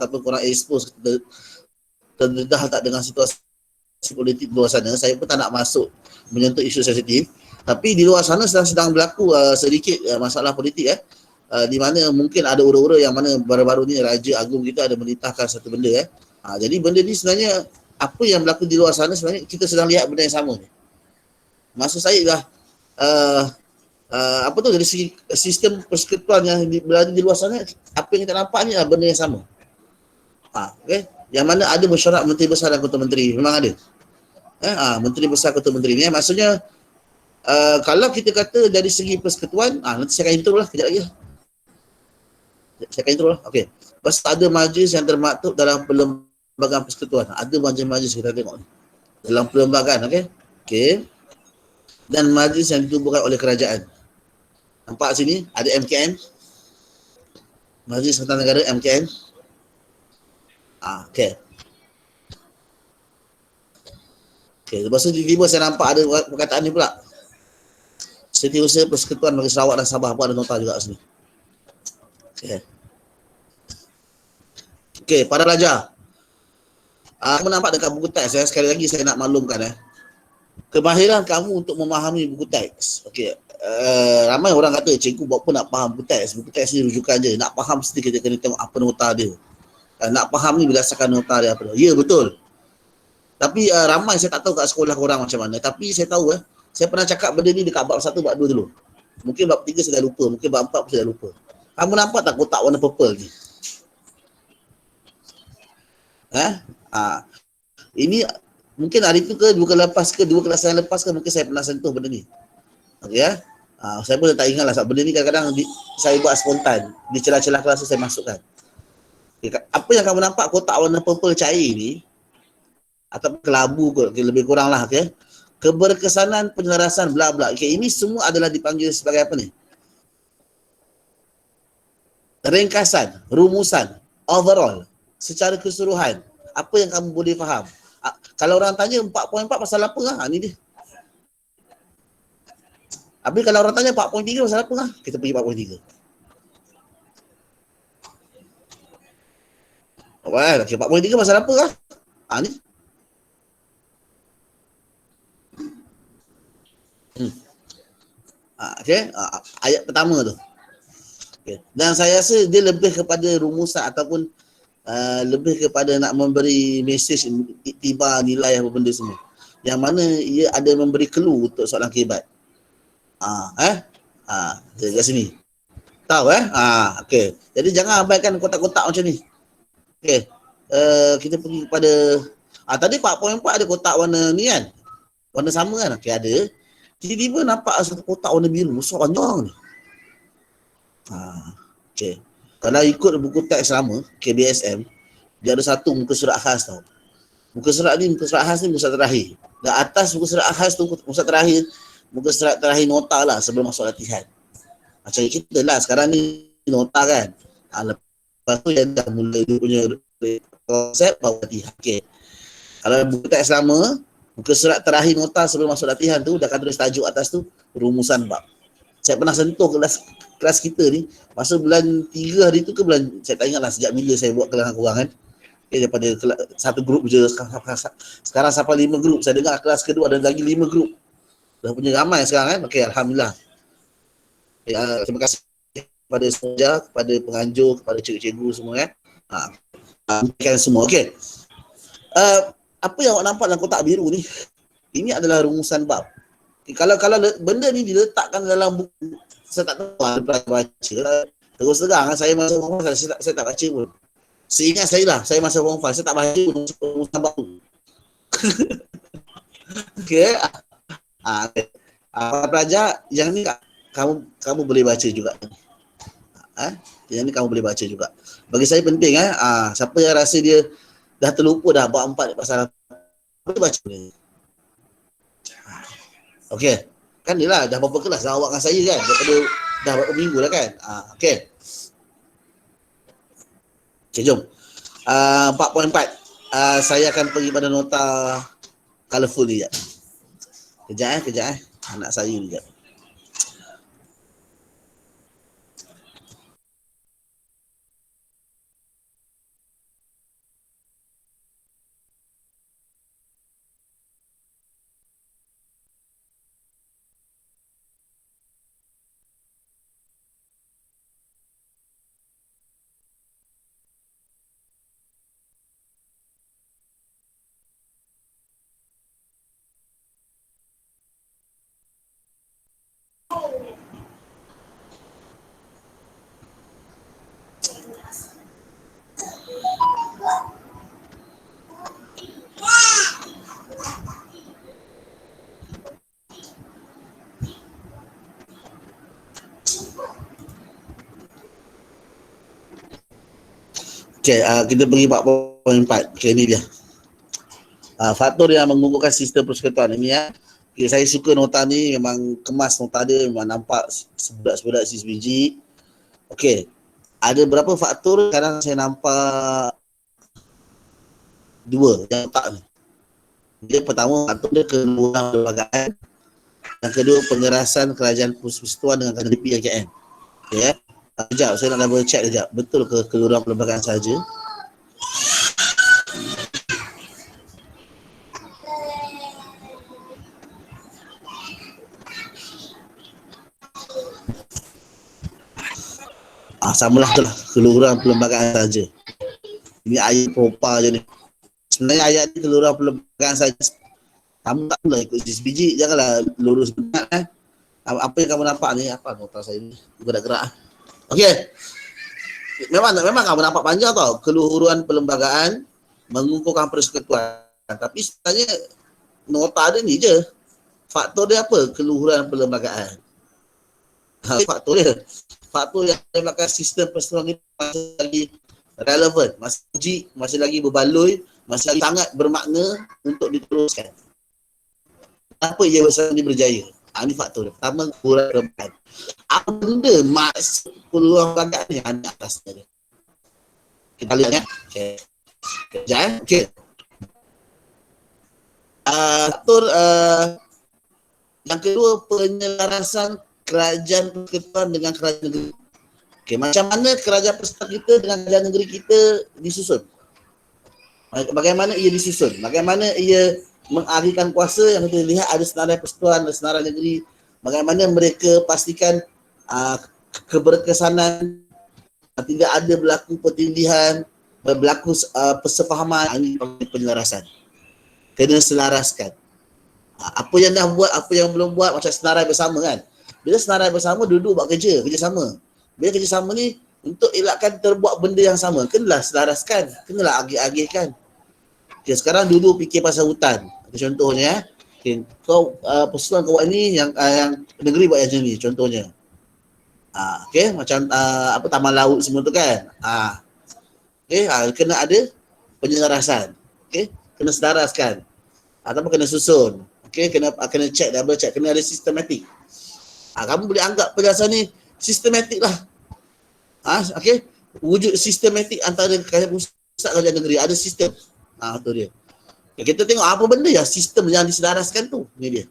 ataupun korang expose terdedah tak dengan situasi politik di luar sana, saya pun tak nak masuk menyentuh isu sensitif. Tapi di luar sana sedang berlaku sedikit masalah politik di mana mungkin ada ura-ura yang mana baru-baru ni Raja Agung kita ada menitahkan satu benda jadi benda ni sebenarnya apa yang berlaku di luar sana sebenarnya kita sedang lihat benda yang sama ni. Maksud saya dah apa tu dari segi sistem persekutuan yang berada di luar sana, apa yang kita nampak ni benda yang sama. Okay? Yang mana ada mesyuarat Menteri Besar dan Ketua Menteri, memang ada. Menteri Besar Ketua Menteri ni maksudnya kalau kita kata dari segi persekutuan, nanti saya akan intro lah kejap lagi. Saya akan intro lah. Okey. Lepas ada majlis yang termaktub dalam perlembagaan persekutuan. Ada majlis-majlis kita tengok ni. Dalam perlembagaan, okey. Okey. Dan majlis yang ditubuhkan oleh kerajaan. Nampak sini ada MKN. Majlis Kesatuan Negara MKN. Okey. Okey, lepas tu tiba-tiba saya nampak ada perkataan ni pula. Setiausaha Persekutuan bagi Sarawak dan Sabah pun ada nota juga sini. Okey. Okey, para pelajar. Kamu nampak dekat buku teks sekali lagi saya nak maklumkan kemahiran kamu untuk memahami buku teks. Okey. Ramai orang kata cikgu buat apa nak faham buku teks. Buku teks ni rujukan je. Nak faham mesti kita kena tengok apa nota dia. Nak faham ni berdasarkan nota dia apa. Ya, betul. Tapi ramai saya tak tahu kat sekolah korang macam mana. Tapi saya tahu saya pernah cakap benda ni dekat bab 1, bab 2 dulu. Mungkin bab 3 saya dah lupa. Mungkin bab 4 pun saya dah lupa. Kamu nampak tak kotak warna purple ni? Ini mungkin hari tu ke 2 kelas yang lepas ke mungkin saya pernah sentuh benda ni. Okey saya pun tak ingat lah sebab benda ni kadang-kadang saya buat spontan. Di celah-celah kelas saya masukkan. Okay, apa yang kamu nampak kotak warna purple cair ni atau kelabu kot, lebih kurang lah keberkesanan penyelarasan bla bla. Ini semua adalah dipanggil sebagai apa ni? Ringkasan, rumusan, overall, secara keseluruhan. Apa yang kamu boleh faham? Kalau orang tanya 4.4 pasal apa ni dia. Habis kalau orang tanya 4.3 pasal apa kita pergi 4.3. Okay, 4.3 pasal apa ni? Ayat pertama tu. Okay. Dan saya rasa dia lebih kepada rumusan ataupun lebih kepada nak memberi mesej iktibar nilai apa benda semua. Yang mana ia ada memberi clue untuk soalan akibat. Dekat sini. Tahu okey. Jadi jangan abaikan kotak-kotak macam ni. Okey. Kita pergi kepada tadi 4.4 ada kotak warna ni kan. Warna sama kan? Okey, ada. Tiba-tiba nampak satu kotak warna biru besar panjang ni. Okey. Kalau ikut buku teks lama KBSM, dia ada satu muka surat khas tau. Muka surat khas ni muka surat terakhir. Dan atas muka surat khas tu muka surat terakhir nota lah sebelum masuk latihan. Macam kita lah sekarang ni nota kan. Lepas tu yang dah mula dia punya konsep baru latihan. Okey. Kalau buku teks lama, muka surat terakhir nota sebelum masuk latihan tu dah akan tulis tajuk atas tu rumusan bab. Saya pernah sentuh kelas kita ni masa bulan 3 hari tu ke bulan, saya tak ingat lah sejak bila saya buat kelas dengan korang kan. Daripada satu grup je sekarang sampai 5 grup. Saya dengar kelas kedua ada lagi 5 grup. Dah punya ramai sekarang kan. Okey, alhamdulillah. Terima kasih kepada semua, kepada penganjur, kepada cikgu-cikgu semua kan. Kan semua. Okey. Apa yang awak nampak dalam kotak biru ni, ini adalah rumusan bab. Kalau benda ni diletakkan dalam buku, saya tak tahu baca. Terus terang saya masa form 5 saya tak baca pun. Seingat saya lah, saya masa form 5 saya tak baca rumusan bab tu. Okey. Pelajar yang ni kamu boleh baca juga. Yang ni kamu boleh baca juga. Bagi saya penting siapa yang rasa dia dah terlupa dah bab 4 pasal apa, baca ni. Okey. Kan dia lah dah berapa kelas dah awak dengan saya kan. Daripada dah berapa minggu dah kan. Okey. Okey, jom. 4.4. Saya akan pergi pada nota colourful ni sekejap. Kejap. Anak saya ni sekejap. Okay, kita pergi 4.4. Okay, ni dia. Faktor yang menggugurkan sistem persekutuan ini ya. Okay, saya suka nota ni, memang kemas nota dia, memang nampak sebudak-sebudak sis biji. Okay, ada berapa faktor? Sekarang saya nampak 2 yang tak ni. Dia pertama, faktor dia keluaran perlembagaan. Yang kedua, pengerasan kerajaan persekutuan dengan KDP KKN. Okay, ya. Sekejap, saya nak double check sekejap. Betul ke keluaran perlembagaan saja? Samalah tu lah, keluaran perlembagaan saja. Ini ayat propa je ni. Sebenarnya ayat ni keluaran perlembagaan saja. Kamu tak pula ikut jenis biji, janganlah lurus benar kan. Apa yang kamu nampak ni, apa nota saya ni, gerak-gerak. Okey. Memang kamu nampak panjang tau, keluhuran perlembagaan mengukuhkan persekutuan. Tapi sebenarnya nota dia ni je. Faktor dia apa? Keluhuran perlembagaan. Faktor dia. Faktor yang menyebabkan sistem persekutuan ini masih lagi relevan, masih lagi berbaloi, masih lagi sangat bermakna untuk diteruskan. Kenapa ia besar ini berjaya? Ini faktor dia. Pertama, keluhuran perlembagaan. Apa benda maksud keluhuran perlembagaan ni? Ada atasnya dia. Kita lihat ya. Okay. Sekejap ya. Okay. Faktor yang kedua, penyelarasan kerajaan persekutuan dengan kerajaan negeri. Okay, macam mana kerajaan persekutuan kita dengan kerajaan negeri kita disusun? Bagaimana ia disusun? Bagaimana ia mengalihkan kuasa? Yang kita lihat ada senarai persekutuan, ada senarai negeri. Bagaimana mereka pastikan keberkesanan, tidak ada berlaku pertindihan, berlaku persefahaman. Ini penyelarasan. Kena selaraskan. Apa yang dah buat, apa yang belum buat, macam senarai bersama kan. Bila senarai bersama, duduk buat kerja sama. Bila kerja sama ni, untuk elakkan terbuat benda yang sama, kenalah selaraskan, kenalah agih-agihkan. Okay, sekarang duduk fikir pasal hutan. Contohnya, okay, kau persekutuan kau buat ni, yang negeri buat macam ni, contohnya. Okay, macam taman laut semua tu kan. Okay, kena ada penyelarasan. Okay, kena selaraskan. Ataupun kena susun. Okay, kena check, double check, kena ada sistematik. Kamu boleh anggap penjelasan ni sistematik lah. Okay, wujud sistematik antara kerajaan pusat dan kerajaan negeri. Ada sistem. Tu dia. Okay, kita tengok apa benda yang sistem yang diselaraskan tu. Ni dia.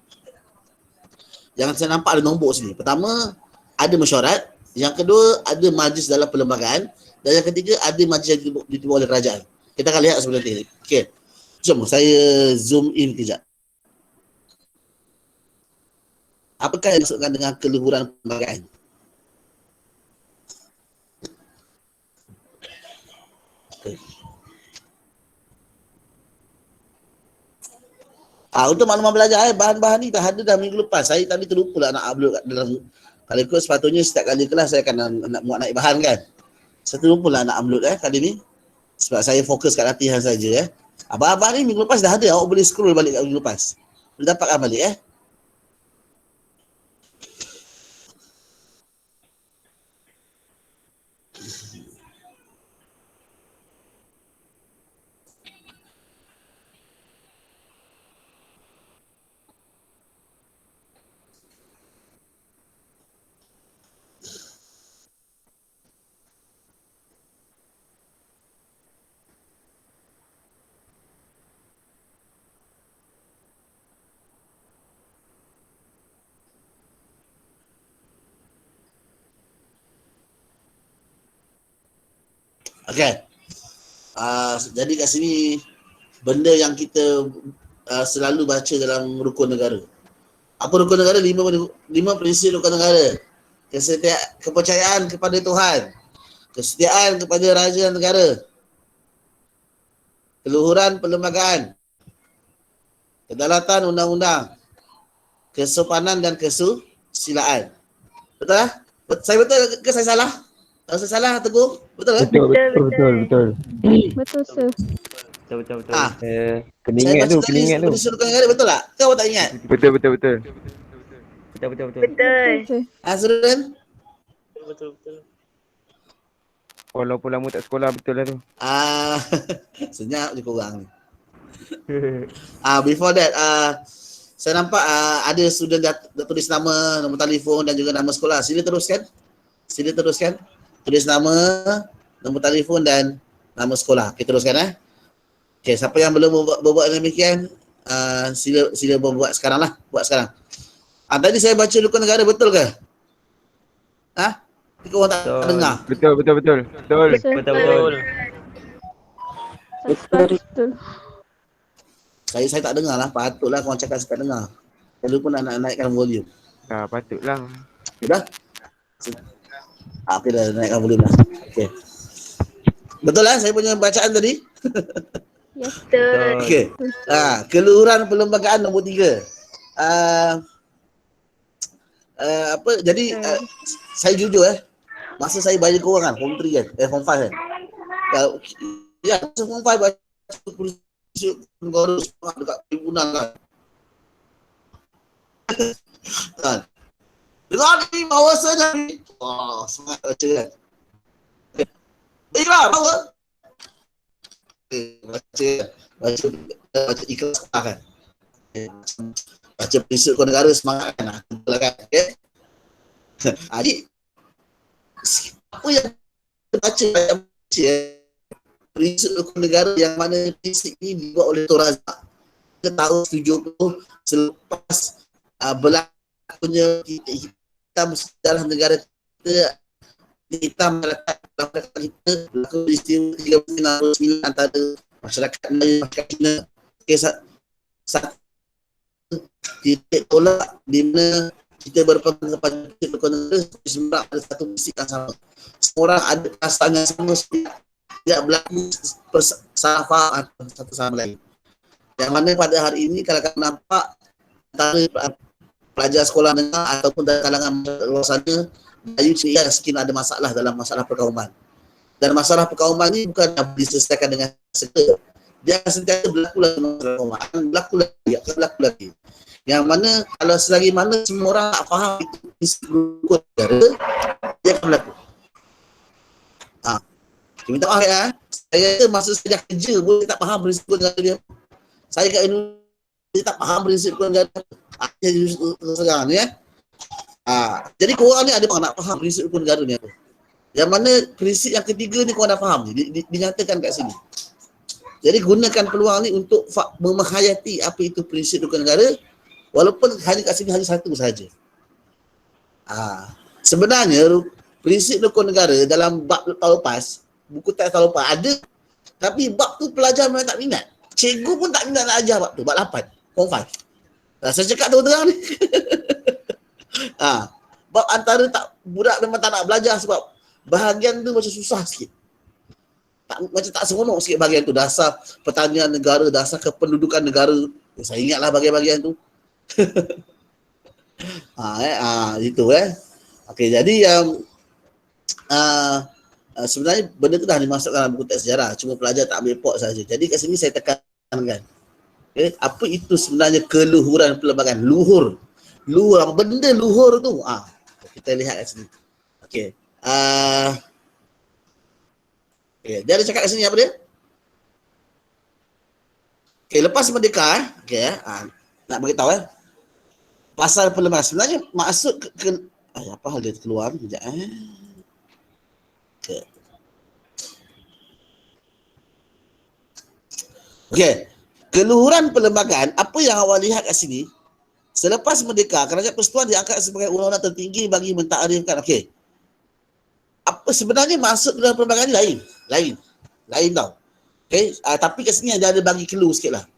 Jangan saya nampak ada nombor sini. Pertama, ada mesyuarat. Yang kedua, ada majlis dalam perlembagaan. Dan yang ketiga, ada majlis yang ditubuh oleh kerajaan. Kita akan lihat sebelum ni. Okay. Jom, saya zoom in kejap. Apakah yang dimaksudkan dengan keluhuran perlembagaan? Okay. Untuk makluman belajar, bahan-bahan ni dah ada dah minggu lepas. Saya tadi terlupa lah nak upload dalam, kalau ikut sepatutnya setiap kali kelas saya akan nak muat naik bahan kan. Saya terlupa lah nak upload kali ni. Sebab saya fokus kat latihan saja. Abang-abang ni minggu lepas dah ada. Awak boleh scroll balik kat minggu lepas. Boleh dapatkan balik Okay. Jadi kat sini benda yang kita selalu baca dalam rukun negara. Apa rukun negara? 5 prinsip rukun negara. Kepercayaan kepada Tuhan, kesetiaan kepada raja dan negara, keluhuran perlembagaan, kedaulatan undang-undang, kesopanan dan kesusilaan. Betul lah? Saya betul ke saya salah? Kalau saya salah, Teguh, betul ke? Betul. Betul, sir. Betul. Kena ingat tu, Rukun negara betul tak? Kau tak ingat? Betul. Betul. Azrul? Betul. Walaupun lama tak sekolah betul lah tu. Senyap je korang ni. Before that, saya nampak ada student dah tulis nama, nombor telefon dan juga nama sekolah. Sila teruskan. Tulis nama, nombor telefon dan nama sekolah. Okay, teruskan Okay, siapa yang belum berbuat demikian, sila buat sekarang lah. Tadi saya baca rukun negara, betul ke? Korang tak dengar? Betul. Saya tak dengar lah. Patutlah korang cakap saya tak dengar. Saya lupa nak naikkan volume. Patutlah. Dah? Okay dah, naikkan volume dah. Okay. Betul lah saya punya bacaan tadi? Yes, betul. Okay. Keluhuran perlembagaan nombor 3. Jadi saya jujur masa saya bayar korang kan, form 3 kan, form 5 kan. Masa form 5 baca negara semangat dekat tribunal kan. Dengar ni bahawasanya ni. Semangat baca kan. Ikhlas, bawa. Baca ikhlas kan. Baca prinsip hukum negara semangat kan. Betul kan. Okay. Jadi apa yang baca prinsip hukum negara yang mana prinsip ini dibuat oleh Tun Razak pada tahun 70 selepas berlakunya hitam dalam negara kita, hitam melekat dalam negara kita, berlaku peristiwa 1969 antara masyarakat Melayu masyarakat Cina. Satu titik tolak di mana kita berpegang kepada prinsip hukum negara, semua ada satu prinsip yang sama. Semua orang ada perasaan yang sama, tidak berlaku salah faham satu sama lain. Yang mana pada hari ini kalau kami nampak antara pelajar sekolah menengah ataupun dari kalangan luar sana, Melayu Cina mungkin ada masalah dalam masalah perkauman. Dan masalah perkauman ini bukan diselesaikan dengan segera. Dia sentiasa berlaku lagi masalah perkauman, berlaku lagi. Yang mana kalau selagi mana semua orang tak faham itu prinsip hukum negara, dia akan berlaku. Minta maaf saya masa saya dah kerja pun tak faham prinsip hukum negara dia. Saya kat Indonesia tak faham prinsip hukum negara. Sekarang ni jadi korang ni ada bang nak faham prinsip hukum negara ni apa. Yang mana prinsip yang ketiga ni korang dah faham ni, dinyatakan kat sini. Jadi gunakan peluang ni untuk memahayati apa itu prinsip hukum negara, walaupun hanya kat sini hanya satu sahaja. Sebenarnya prinsip hukum negara dalam bab tahun lepas, buku teks tahun lepas ada, tapi bab tu pelajar memang tak minat. Cikgu pun tak minat nak ajar bab tu, bab 8, form 5. Saya cakap terang-terang ni. Bab antara budak memang tak nak belajar sebab bahagian tu macam susah sikit. Macam tak seronok sikit bahagian tu. Dasar pertanian negara, dasar kependudukan negara. Saya ingatlah bahagian-bahagian tu. Itu Okey, jadi yang sebenarnya benda tu dah dimasukkan dalam buku teks sejarah, cuma pelajar tak ambil port saja. Jadi kat sini saya tekankan. Okay, apa itu sebenarnya keluhuran perlembagaan? Luhur, benda luhur tu. Kita lihat kat sini. Okey. Dia ada cakap kat sini apa dia? Okey, lepas merdeka nak beritahu pasal perlembagaan. Sebenarnya maksud apa hal dia keluar sekejap Okey. Keluhuran perlembagaan, apa yang awak lihat kat sini, selepas merdeka, Kerajaan Persekutuan diangkat sebagai undang-undang tertinggi bagi mentakrifkan. Okey. Apa sebenarnya maksud dalam perlembagaan ni lain tau. Okey, tapi kat sini ada bagi clue sikitlah.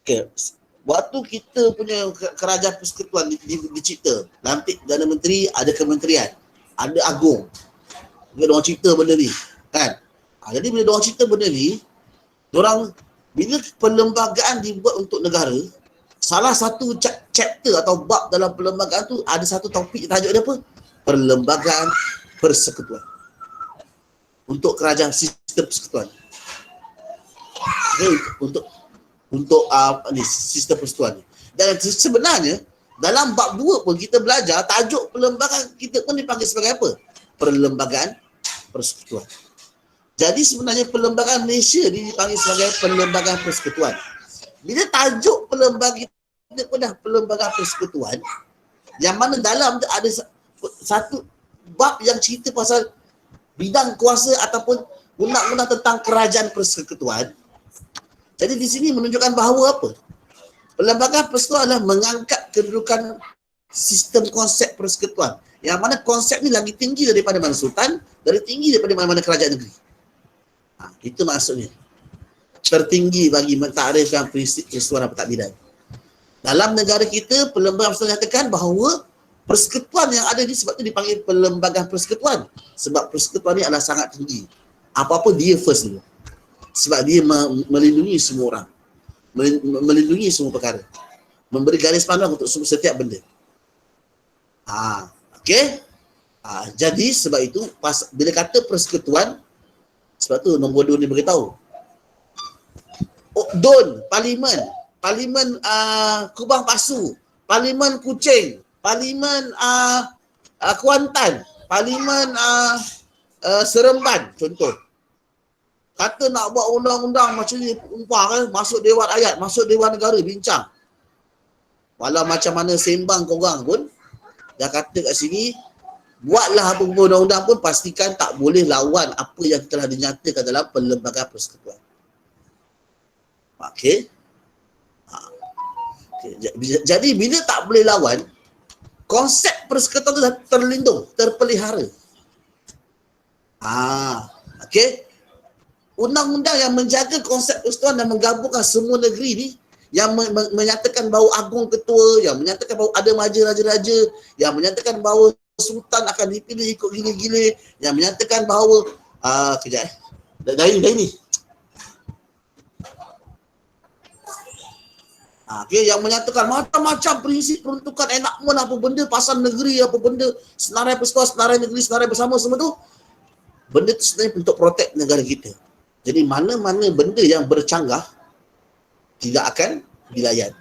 Okey. Waktu kita punya Kerajaan Persekutuan dicipta, lantik Perdana Menteri, ada kementerian, ada agung. Bila diorang cipta benda ni, kan? Jadi bila diorang cipta benda ni, diorang bila perlembagaan dibuat untuk negara, salah satu chapter atau bab dalam perlembagaan tu ada satu topik tajuk dia apa? Perlembagaan persekutuan. Untuk kerajaan sistem persekutuan. Okay, untuk sistem persekutuan ni. Dan sebenarnya dalam bab 2 pun kita belajar tajuk perlembagaan kita pun dipanggil sebagai apa? Perlembagaan persekutuan. Jadi sebenarnya perlembagaan Malaysia dipanggil sebagai perlembagaan persekutuan. Bila tajuk perlembagaan kita pun dah perlembagaan persekutuan, yang mana dalam tu ada satu bab yang cerita pasal bidang kuasa ataupun undang-undang tentang kerajaan persekutuan. Jadi di sini menunjukkan bahawa apa? Perlembagaan persekutuan adalah mengangkat kedudukan sistem konsep persekutuan. Yang mana konsep ni lagi tinggi daripada mana sultan, dari tinggi daripada mana-mana kerajaan negeri. Itu maksudnya. Tertinggi bagi mentakdirkan prinsip keseluruhan pentadbiran. Dalam negara kita, perlembagaan persekutuan nyatakan bahawa persekutuan yang ada ni sebab tu dipanggil perlembagaan persekutuan. Sebab persekutuan ni adalah sangat tinggi. Apa-apa dia first dulu. Sebab dia melindungi semua orang. Melindungi semua perkara. Memberi garis pandang untuk setiap benda. Okey. Jadi sebab itu bila kata persekutuan, sebab tu nombor 2 ni beritahu. DUN, Parlimen Kubang Pasu, Parlimen Kuching, Parlimen Kuantan, Parlimen Seremban contoh. Kata nak buat undang-undang macam ni, kan, masuk Dewan Rakyat, masuk Dewan Negara bincang. Walau macam mana sembang korang pun dah kata kat sini, buatlah apa undang-undang pun pastikan tak boleh lawan apa yang telah dinyatakan dalam perlembagaan persekutuan. Okey. Jadi bila tak boleh lawan, konsep persekutuan tu dah terlindung, terpelihara. Okey. Undang-undang yang menjaga konsep persekutuan dan menggabungkan semua negeri ni, yang menyatakan bahawa agung ketua, yang menyatakan bahawa ada maja raja-raja, yang menyatakan bahawa sultan akan dipilih ikut gila-gila, yang menyatakan bahawa kejap dari ni. Okay, yang menyatakan macam-macam prinsip peruntukan enakmen apa benda, pasal negeri apa benda, senarai persekutuan, senarai negeri, senarai bersama semua tu, benda tu sebenarnya untuk protect negara kita. Jadi mana-mana benda yang bercanggah tidak akan dilayan.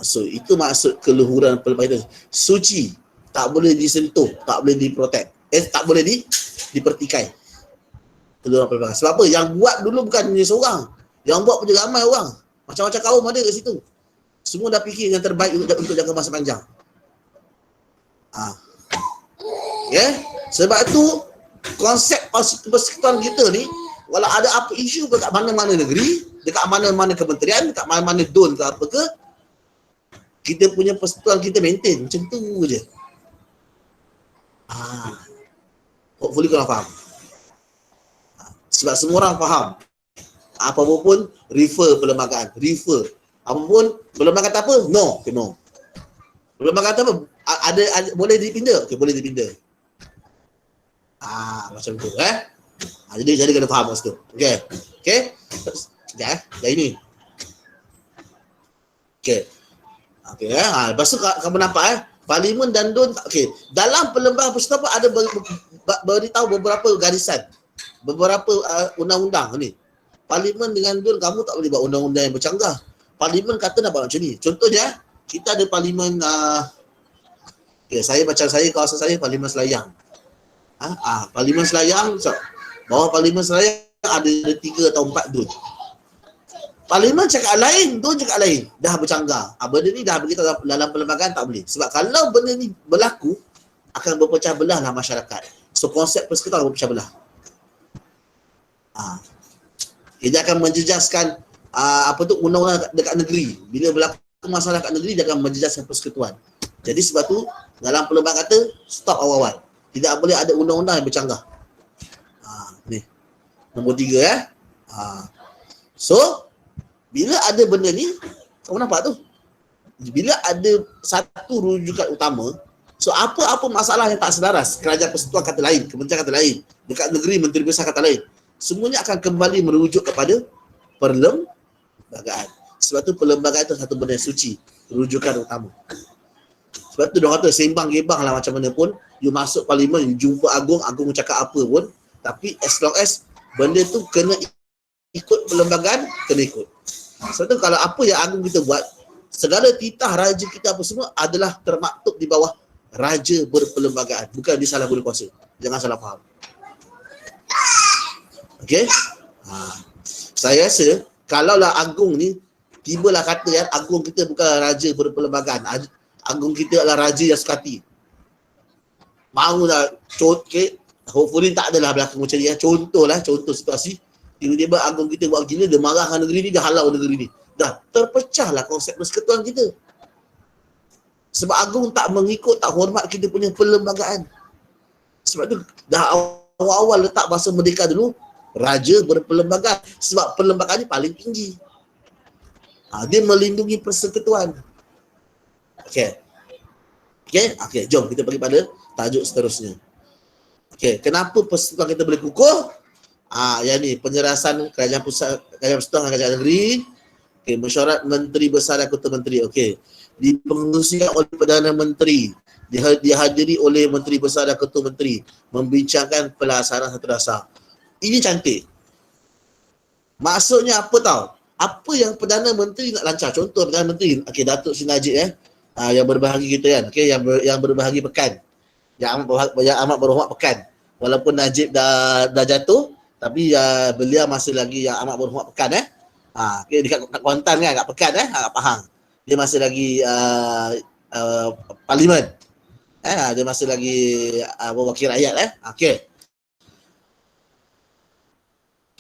So itu maksud keluhuran perlembagaan itu. Suci, tak boleh disentuh, tak boleh diprotect, tak boleh dipertikai. Keluhuran perlembagaan. Sebab apa? Yang buat dulu bukan hanya seorang, yang buat pun juga ramai orang. Macam-macam kaum ada kat situ. Semua dah fikir yang terbaik untuk jangka masa panjang. Sebab tu konsep persekutuan kita ni, walau ada apa isu dekat mana-mana negeri, dekat mana-mana kementerian, dekat mana-mana DUN ke apa ke, kita punya persekutuan kita maintain macam tu je. Hopefully korang faham. Sebab semua orang faham. Apa-apa pun refer perlembagaan, refer. Apa pun perlembagaan kata apa? No, okay, no. Perlembagaan kata apa? Ada boleh dipindah, okay, boleh dipindah. Macam tu jadi kena faham masa tu. Okey. Dah ini. Okey. Lepas tu kamu nampak Parlimen dan DUN. Okey. Dalam perlembagaan persekutuan ada beritahu beberapa garisan, beberapa undang-undang ni. Parlimen dengan DUN, kamu tak boleh buat undang-undang yang bercanggah. Parlimen kata nak buat macam ni. Contohnya, kita ada Parlimen saya kawasan saya Parlimen Selayang. Parlimen Selayang, bawah Parlimen Selayang ada 3 atau 4 DUN. Parlimen cakap lain, DUN cakap lain. Dah bercanggah. Benda ni dah beritahu dalam perlembagaan tak boleh. Sebab kalau benda ni berlaku, akan berpecah belah lah masyarakat. So konsep persekutuan berpecah belah. Dia akan menjejaskan undang-undang dekat negeri. Bila berlaku masalah kat negeri, dia akan menjejaskan persekutuan. Jadi sebab tu dalam perlembagaan kata stop awal-awal. Tidak boleh ada undang-undang yang bercanggah. Ni. Nombor 3 So bila ada benda ni, kamu nampak tu? Bila ada satu rujukan utama, so apa-apa masalah yang tak selaras, kerajaan persekutuan kata lain, kementerian kata lain, dekat negeri menteri besar kata lain, semuanya akan kembali merujuk kepada perlembagaan. Sebab tu perlembagaan itu satu benda suci, rujukan utama. Sebab tu diorang kata sembang gebang lah macam mana pun, you masuk parlimen, you jumpa agung cakap apa pun, tapi as long as benda tu kena ikut perlembagaan, kena ikut. Sebab tu kalau apa yang agung kita buat, segala titah raja kita apa semua adalah termaktub di bawah raja berperlembagaan, bukan disalahguna kuasa. Jangan salah faham. Okey? Saya rasa kalaulah Agung ni tibalah kata kan, Agung kita bukan raja berperlembagaan. Agung kita adalah raja yang sukati. Maulah okay, hopefully tak adalah berlaku macam ni. Contoh situasi tiba-tiba Agung kita buat gila, dia marahkan negeri ni, dia halau negeri ni. Dah terpecahlah konsep persekutuan kita. Sebab Agung tak mengikut, tak hormat kita punya perlembagaan. Sebab tu dah awal-awal letak bahasa merdeka dulu, raja berperlembagaan. Sebab perlembagaan ni paling tinggi. Dia melindungi persekutuan. Okey, jom kita pergi pada tajuk seterusnya. Okey, kenapa persekutuan kita boleh kukuh? Yang ni penyerasan kerajaan pusat, kerajaan persekutuan dan kerajaan negeri. Okey, mesyuarat menteri besar dan ketua menteri. Okey, dipengerusikan oleh Perdana Menteri, dihadiri oleh menteri besar dan ketua menteri, membincangkan pelaksanaan satu dasar. Ini cantik. Maksudnya apa tau? Apa yang Perdana Menteri nak lancar? Contoh Perdana Menteri, okey, Datuk Seri Najib yang berbahagi kita kan, okey, yang berbahagi pekan, yang amat berhormat pekan. Walaupun Najib dah jatuh, tapi beliau masih lagi yang amat berhormat pekan okey, dekat Kuantan kan, kat pekan kat Pahang. Dia masih lagi parlimen. Dia masih lagi wakil rakyat okey.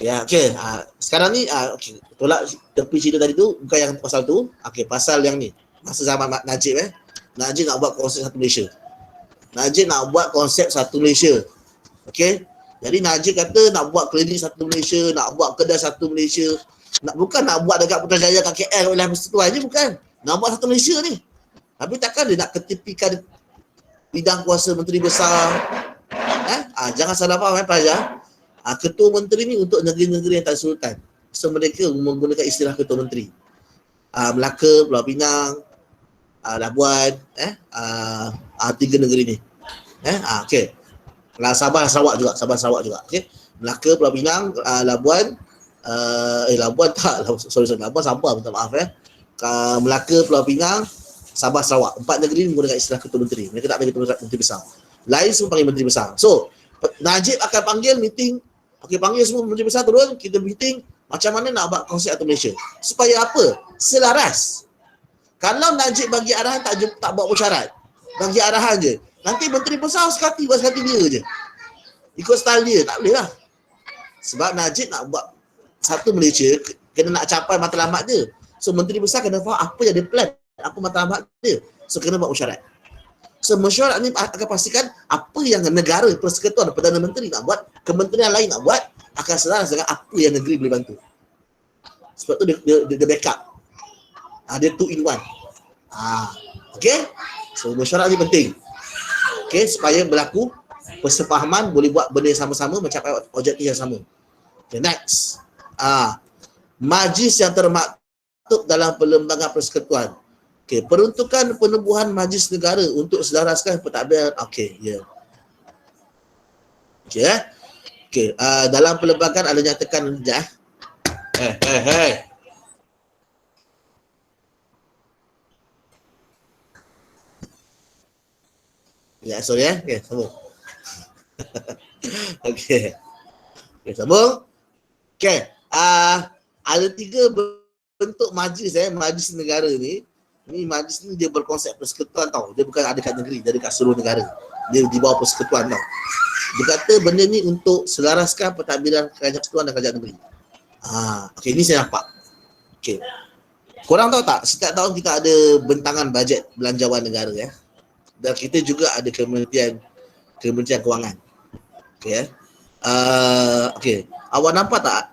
Ya, okey. Sekarang ni okey, tolak tepi cerita tadi tu, bukan yang pasal tu. Okey, pasal yang ni. Masa zaman Najib Najib nak buat konsep satu Malaysia. Najib nak buat konsep satu Malaysia. Okey. Jadi Najib kata nak buat klinik satu Malaysia, nak buat kedai satu Malaysia. Bukan nak buat dekat Putrajaya kat KL oleh persekutuan je, bukan. Nak buat satu Malaysia ni. Tapi takkan dia nak ketepikan bidang kuasa menteri besar. Jangan salah faham pelajar. Ketua menteri ni untuk negeri-negeri yang tak sultan. So mereka menggunakan istilah ketua menteri. Melaka, Pulau Pinang, Labuan, tiga negeri ni. Okey. Sabah Sarawak juga. Okey. Melaka, Pulau Pinang, Labuan, Labuan tak, sorry, Labuan Sabah, minta maaf Melaka, Pulau Pinang, Sabah Sarawak. 4 negeri menggunakan istilah ketua menteri. Mereka tak panggil ketua menteri besar. Lain semua panggil menteri besar. So, Najib akan panggil meeting. Okey, panggil semua menteri besar turun, kita meeting macam mana nak buat konsep satu Malaysia. Supaya apa? Selaras. Kalau Najib bagi arahan tak buat syarat, bagi arahan je, nanti menteri besar sekati dia je. Ikut style dia, tak boleh lah. Sebab Najib nak buat satu Malaysia, kena nak capai matlamat dia. So menteri besar kena faham apa yang dia plan, apa matlamat dia. So kena buat syarat. So mesyuarat ni akan pastikan apa yang negara, persekutuan, Perdana Menteri nak buat, kementerian lain nak buat, akan selaras dengan apa yang negeri boleh bantu. Sebab tu dia backup. Dia 2 in 1. Okay? So mesyuarat ni penting. Okay, supaya berlaku persefahaman, boleh buat benda yang sama-sama, mencapai objektif yang sama. Okay, next. Majlis yang termaktub dalam perlembagaan persekutuan. Okey, peruntukan penubuhan majlis negara untuk selaraskan pentadbiran. Okey, ya. Okey, dalam perlembagaan ada nyatakan Ya, sorry Okey, sambung. Okey, sambung. Okey, ada 3 bentuk majlis majlis negara ni. Ni majlis ni dia berkonsep persekutuan tau. Dia bukan ada kat negeri, dia ada kat seluruh negara. Dia di bawah persekutuan tau. Dia kata benda ni untuk selaraskan pentadbiran kerajaan persekutuan dan kerajaan negeri. Okey, ni saya nampak. Okey. Korang tahu tak, setiap tahun kita ada bentangan bajet belanjawan negara Dan kita juga ada Kementerian Kewangan. Okey okey. Awak nampak tak?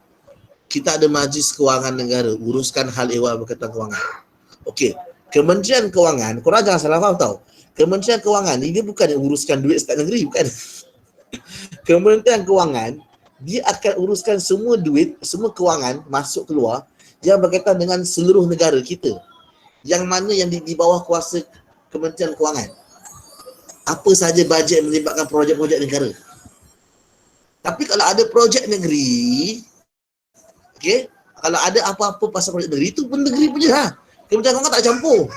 Kita ada Majlis Kewangan Negara uruskan hal ehwal berkaitan kewangan. Okey. Kementerian Kewangan, korang jangan salah faham tau. Kementerian Kewangan ni dia bukan uruskan duit setiap negeri, bukan. Kementerian Kewangan, dia akan uruskan semua duit, semua kewangan masuk keluar yang berkaitan dengan seluruh negara kita. Yang mana yang di bawah kuasa Kementerian Kewangan. Apa sahaja bajet yang melibatkan projek-projek negara. Tapi kalau ada projek negeri, okey, kalau ada apa-apa pasal projek negeri, itu pun negeri punya Kementerian Kewangan tak campur.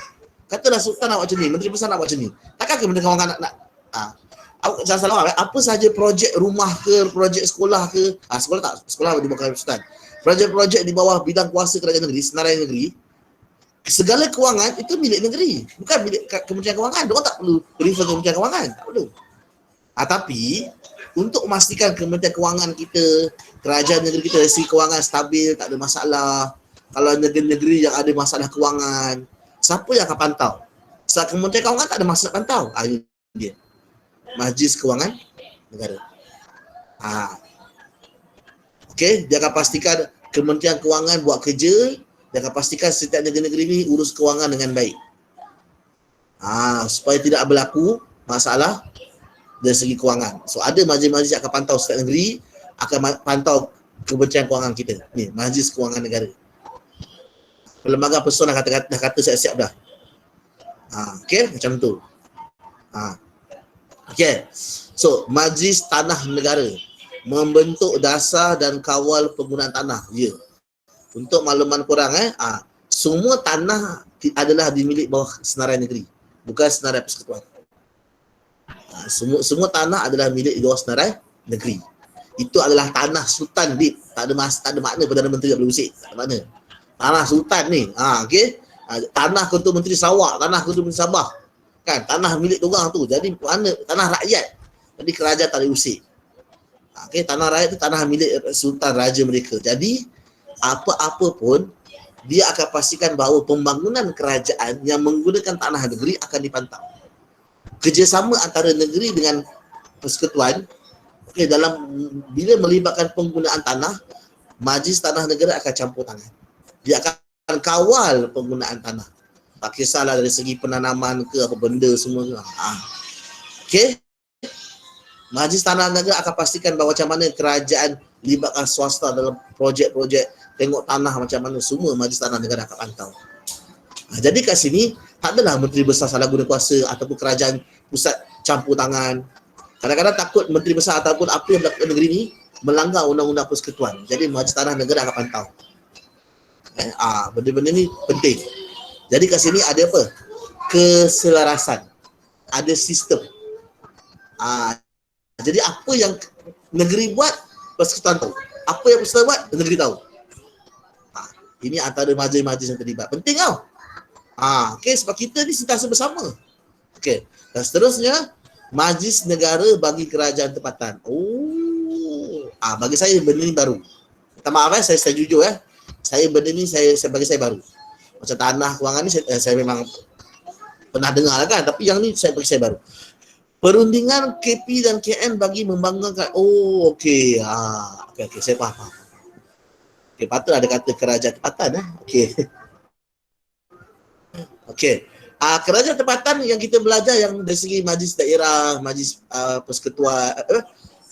Katalah Sultan nak buat macam ni, Menteri Besar nak buat macam ni. Takkan Kementerian Kewangan nak Jangan salah faham, apa sahaja projek rumah ke, projek sekolah ke, sekolah tak, sekolah di bawah Kementerian. Projek-projek di bawah bidang kuasa kerajaan negeri, senarai negeri, segala kewangan itu milik negeri, bukan milik Kementerian Kewangan. Diorang tak perlu refer ke Kementerian Kewangan, tak perlu. Tapi untuk memastikan Kementerian Kewangan kita, kerajaan negeri kita dari segi kewangan stabil, tak ada masalah. Kalau negeri-negeri yang ada masalah kewangan, siapa yang akan pantau? Sebab Kementerian Kewangan tak ada masalah pantau. Ini dia. Majlis Kewangan Negara. Okey, dia akan pastikan Kementerian Kewangan buat kerja. Dia akan pastikan setiap negeri-negeri ni urus kewangan dengan baik. Supaya tidak berlaku masalah dari segi kewangan. So ada majlis-majlis yang akan pantau setiap negeri, akan pantau Kementerian Kewangan kita. Ni, Majlis Kewangan Negara. Perlembagaan Persatuan dah kata siap-siap dah. Okey, macam tu. Okey. So, Majlis Tanah Negara membentuk dasar dan kawal penggunaan tanah. Ya. Untuk makluman korang semua tanah adalah dimiliki bawah senarai negeri, bukan senarai persekutuan. Semua tanah adalah milik bawah senarai negeri. Itu adalah tanah sultan, Dip. Tak ada makna Perdana Menteri tak boleh usik. Tak ada makna. Tanah sultan ni. Okey. Tanah Ketua Menteri Sarawak, tanah Ketua Menteri Sabah. Kan, tanah milik orang tu. Jadi mana tanah rakyat. Jadi kerajaan tak boleh usik. Okey, tanah rakyat tu tanah milik sultan raja mereka. Jadi apa-apa pun dia akan pastikan bahawa pembangunan kerajaan yang menggunakan tanah negeri akan dipantau. Kerjasama antara negeri dengan persekutuan, dalam bila melibatkan penggunaan tanah, Majlis Tanah Negara akan campur tangan. Dia akan kawal penggunaan tanah. Tak kisahlah dari segi penanaman ke apa benda semua. Okey. Majlis Tanah Negara akan pastikan bahawa macam mana kerajaan libatkan swasta dalam projek-projek, tengok tanah macam mana, semua Majlis Tanah Negara akan pantau. Jadi kat sini tak adalah Menteri Besar salah guna kuasa ataupun kerajaan pusat campur tangan. Kadang-kadang takut Menteri Besar ataupun apa yang berlaku di negeri ni melanggar undang-undang persekutuan. Jadi Majlis Tanah Negara akan pantau. Benda-benda ni penting. Jadi kat sini ada apa? Keselarasan. Ada sistem. Jadi apa yang negeri buat, persekutuan tahu. Apa yang persekutuan buat, negeri tahu. Ini antara majlis-majlis yang terlibat. Penting tau. Okey, sebab kita ni sentiasa bersama. Okey. Dan seterusnya, Majlis Negara bagi Kerajaan Tempatan. Bagi saya benda ni baru. Minta maaf saya jujur Saya benda ni bagi saya baru. Macam tanah kewangan ni saya memang pernah dengar lah kan, tapi yang ni bagi saya baru. Perundingan KP dan KN bagi membangunkan okey. Okey, saya faham. Okey, patut ada kata Kerajaan Tempatan Okey. Okey. Kerajaan Tempatan yang kita belajar yang dari segi majlis daerah, majlis persekutuan,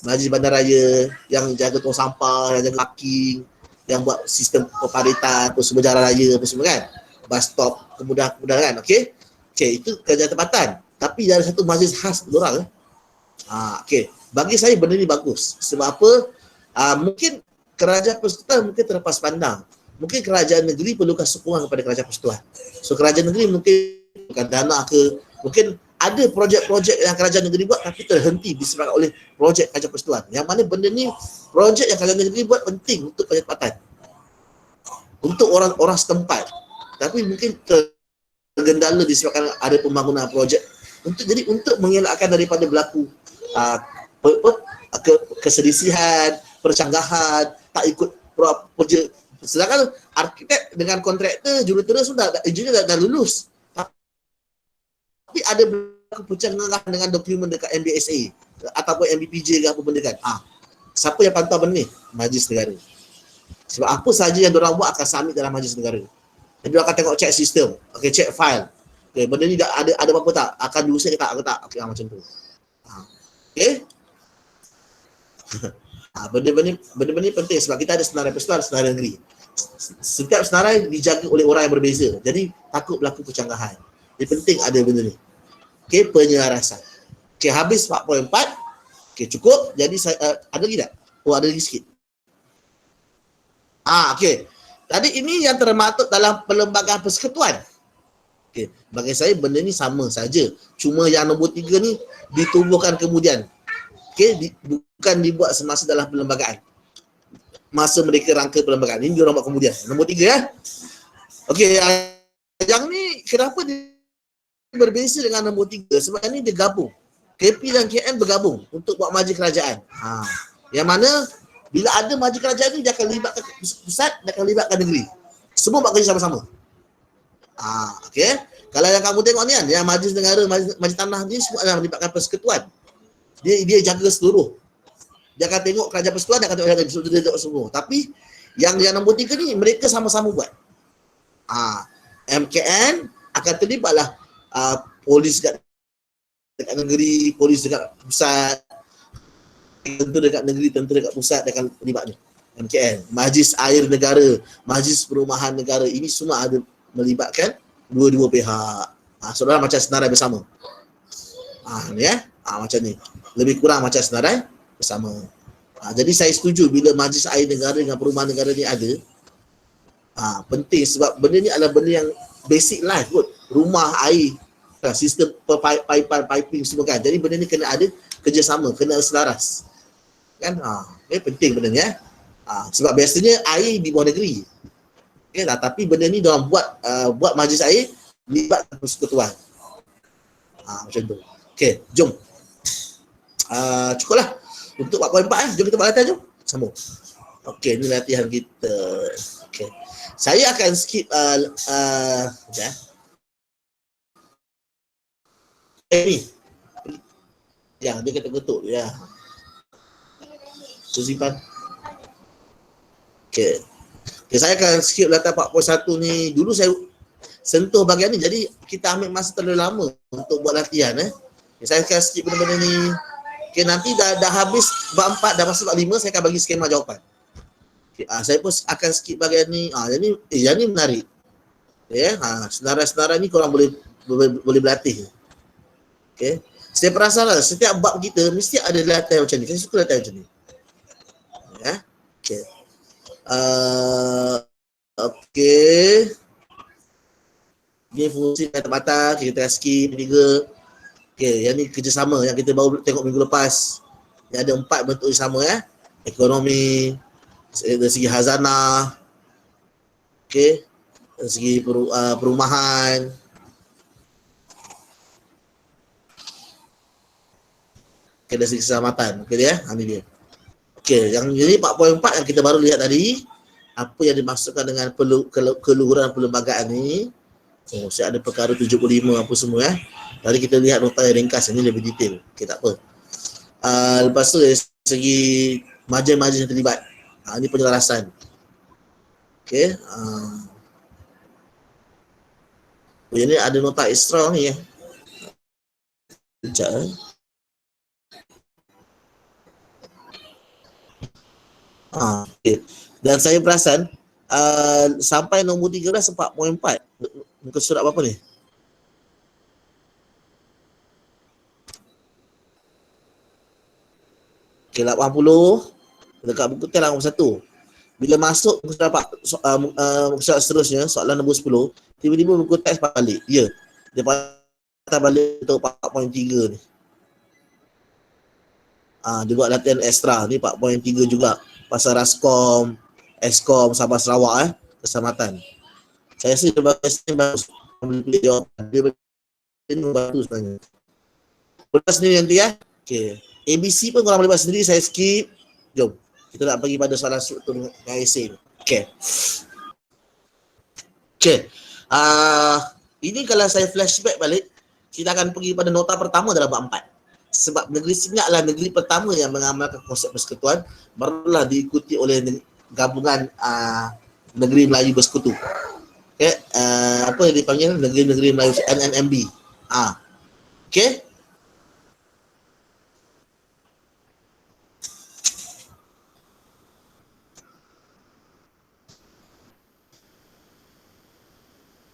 majlis bandaraya, yang jaga tong sampah, yang jaga parking, yang buat sistem peparitan, semua jalan raya, semua kan. Bus stop, kemudahan kan. Okey. Okey, itu kerajaan tempatan. Tapi ada satu majlis khas diorang. Okey. Bagi saya benda ni bagus. Sebab apa? Mungkin kerajaan persekutuan mungkin terlepas pandang. Mungkin kerajaan negeri perlukan sokongan kepada kerajaan persekutuan. So kerajaan negeri mungkin bukan dana ke, mungkin ada projek-projek yang kerajaan negeri buat tapi terhenti disebabkan oleh projek kerajaan persekutuan. Yang mana benda ni projek yang kerajaan negeri buat penting untuk kerajaan tempatan. Untuk orang-orang setempat. Tapi mungkin tergendala disebabkan ada pembangunan projek. Untuk mengelakkan daripada berlaku keselisihan, percanggahan, tak ikut projek. Sedangkan arkitek dengan kontraktor, jurutera sudah, engineer dah lulus. Tapi ada berlaku percanggahan dengan dokumen dekat MBSA ataupun MBPJ ke apa benda kan. Siapa yang pantau benda ni? Majlis Negara. Sebab apa sahaja yang diorang buat akan submit dalam Majlis Negara. Jadi diorang akan tengok check sistem, check file. Benda ni ada apa-apa tak? Akan diusir ke tak? Macam tu. Okay. Benda-benda ni penting sebab kita ada senarai persekutuan, senarai negeri. Setiap senarai dijaga oleh orang yang berbeza. Jadi takut berlaku percanggahan. Jadi penting ada benda ni. Okey, penyelarasan. Okey, habis 4.4. Okey, cukup. Jadi ada lagi tak? Ada lagi sikit. Okey. Tadi ini yang termaktub dalam perlembagaan persekutuan. Okey, bagi saya benda ni sama saja. Cuma yang nombor 3 ni ditubuhkan kemudian. Okey, bukan dibuat semasa dalam perlembagaan. Masa mereka rangka perlembagaan. Ini dia orang buat kemudian. Nombor 3 ya. Okey, yang ni kenapa dia berbeza dengan nombor 3? Sebab ni dia gabung. KP dan KN bergabung untuk buat majlis kerajaan. Yang mana bila ada majlis kerajaan ni dia akan libatkan pusat, dia akan libatkan negeri. Semua buat kerja sama-sama. Okey. Kalau yang kamu tengok ni kan, yang majlis negara, majlis tanah ni semua adalah melibatkan persekutuan. Dia jaga seluruh. Dia akan tengok kerajaan persekutuan, dia akan tengok kerajaan semua. Tapi yang nombor 3 ni mereka sama-sama buat. MKN akan terlibatlah polis dekat negeri, polis dekat pusat, tentera dekat negeri, tentera dekat pusat, dia akan terlibat ni. MKN, Majlis Air Negara, Majlis Perumahan Negara, ini semua ada melibatkan dua-dua pihak. Saudara macam senarai bersama. Ni macam ni. Lebih kurang macam senarai bersama. Jadi saya setuju bila Majlis Air Negara dengan Perumahan Negara ni ada. Penting sebab benda ni adalah benda yang basic life kot. Rumah, air, sistem piping semua kan. Jadi benda ni kena ada kerjasama, kena selaras. Kan? Penting benda ni sebab biasanya air di bawah negeri. Tapi benda ni diorang buat majlis air libatkan persekutuan. Macam tu. Okey, jom. Cukuplah untuk 4.4 jom kita buat latihan, jom. Sambung. Okey, ni latihan kita. Okey. Saya akan skip ni. Ya, dia kata ketuk ya. Simpan. Okey. Okay, saya akan skip latihan 4.1 ni. Dulu saya sentuh bahagian ni. Jadi kita ambil masa terlalu lama untuk buat latihan. Okay, saya akan skip benda-benda ni. Okay, nanti dah habis bab 4, dah masuk bab 5, saya akan bagi skema jawapan. Okay, saya pun akan skip bahagian ni. Yang ni menarik. Okay, senarai-senarai ni korang boleh berlatih. Okay. Saya perasan lah, setiap bab kita mesti ada latihan macam ni. Saya suka latihan macam ni. Ya. Okay. Okey. Ni fungsi mata-mata, kita skip juga. Okey, yang ni kerjasama yang kita baru tengok minggu lepas. Yang ada 4 bentuk sama ya. Ekonomi, dari segi hazanah. Okey. Dari segi perumahan. Okey, dari segi keselamatan. Okey dia, ini dia. Okey, yang ini 4.4 yang kita baru lihat tadi. Apa yang dimaksudkan dengan keluhuran perlembagaan ni. Saya ada perkara 75 apa semua ya. Tadi kita lihat nota yang ringkas, ini lebih detail. Okey, tak apa. Lepas tu dari segi majlis-majlis yang terlibat. Ini penjelasan. Okey. Ini ada nota ekstra ni ya. Sekejap okay. Dan saya perasan sampai nombor 13 4.4 muka surat apa ni? Okay, 80 dekat buku tel nombor 1. Bila masuk muka surat seterusnya, soalan nombor 10, tiba-tiba buku teks balik. Ya, dia patah balik untuk 4.3 ni. Dia buat latihan ekstra ni 4.3 juga. Pasal Raskom, Eskom, Sabah Sarawak keselamatan. Saya rasa dia bagus, boleh jawab. Dia membantu sebenarnya. Boleh sendiri nanti ya. Okay. ABC pun korang boleh buat sendiri, saya skip. Jom. Kita nak pergi pada soalan struktur dengan essay ni. Okay. Okay. Ini kalau saya flashback balik, kita akan pergi pada nota pertama dalam bab 4. Sebab negeri Seminyak adalah negeri pertama yang mengamalkan konsep persekutuan, barulah diikuti oleh gabungan negeri Melayu bersekutu. Okay, apa yang dipanggil negeri-negeri Melayu, NNMB. Okay.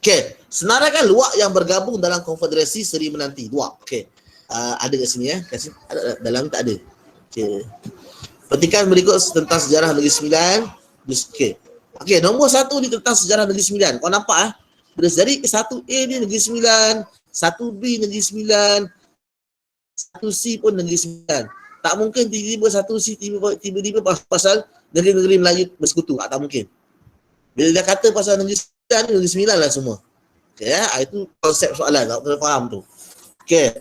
Okay, senaraikan luak yang bergabung dalam Konfederasi Seri Menanti. Luak, okay. Ada kat sini ya, dalam tak ada. Okay. Petikan berikut tentang sejarah Negeri Sembilan. Okay. Okay, nombor 1 ni tentang sejarah Negeri Sembilan. Kau nampak Bila jadi 1A ni Negeri Sembilan, 1B Negeri Sembilan, 1C pun Negeri Sembilan. Tak mungkin tiba-tiba 1C tiba-tiba pasal negeri-negeri Melayu bersekutu. Tak mungkin. Bila dia kata pasal Negeri Sembilan ni, Negeri Sembilan lah semua. Okay, itu konsep soalan. Tak boleh faham tu. Okay.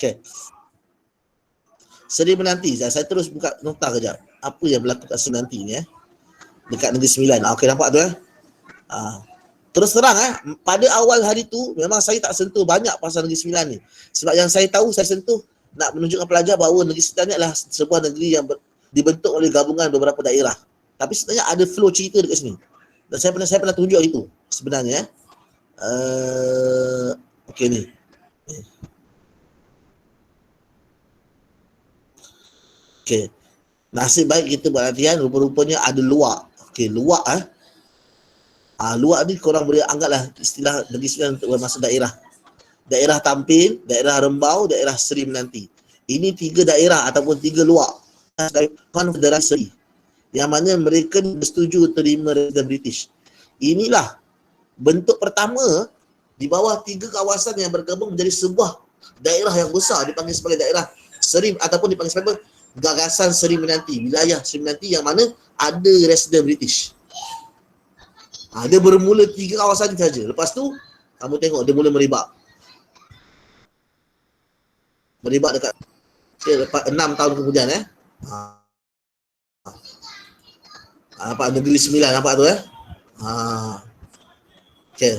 Okay. Seri Menanti. Saya terus buka nota kejap. Apa yang berlaku kat Seri Menanti ni dekat Negeri Sembilan. Okey, nampak tu Terus terang pada awal hari tu memang saya tak sentuh banyak pasal Negeri Sembilan ni. Sebab yang saya tahu saya sentuh nak menunjukkan pelajar bahawa Negeri Sembilan ni adalah sebuah negeri yang dibentuk oleh gabungan beberapa daerah. Tapi sebenarnya ada flow cerita dekat sini. Dan saya pernah tunjuk itu sebenarnya. Okey ni. Okey. Nasib baik kita buat latihan, rupa-rupanya ada luak. Okey, luak luak ni korang boleh anggaplah istilah Negeri Sembilan untuk bermaksud daerah. Daerah Tampin, daerah Rembau, daerah Seri Menanti. Ini 3 daerah ataupun 3 luak konfederasi yang mana mereka bersetuju terima resident British. Inilah bentuk pertama di bawah 3 kawasan yang bergabung menjadi sebuah daerah yang besar dipanggil sebagai daerah Seri ataupun dipanggil sebagai gagasan Seri Menanti, wilayah Seri Menanti yang mana ada resident British. Dia bermula 3 kawasan saja. Lepas tu kamu tengok dia mula merebak. Merebak dekat lepas 6 tahun kemudian nampak Negeri Sembilan, nampak tu Okey.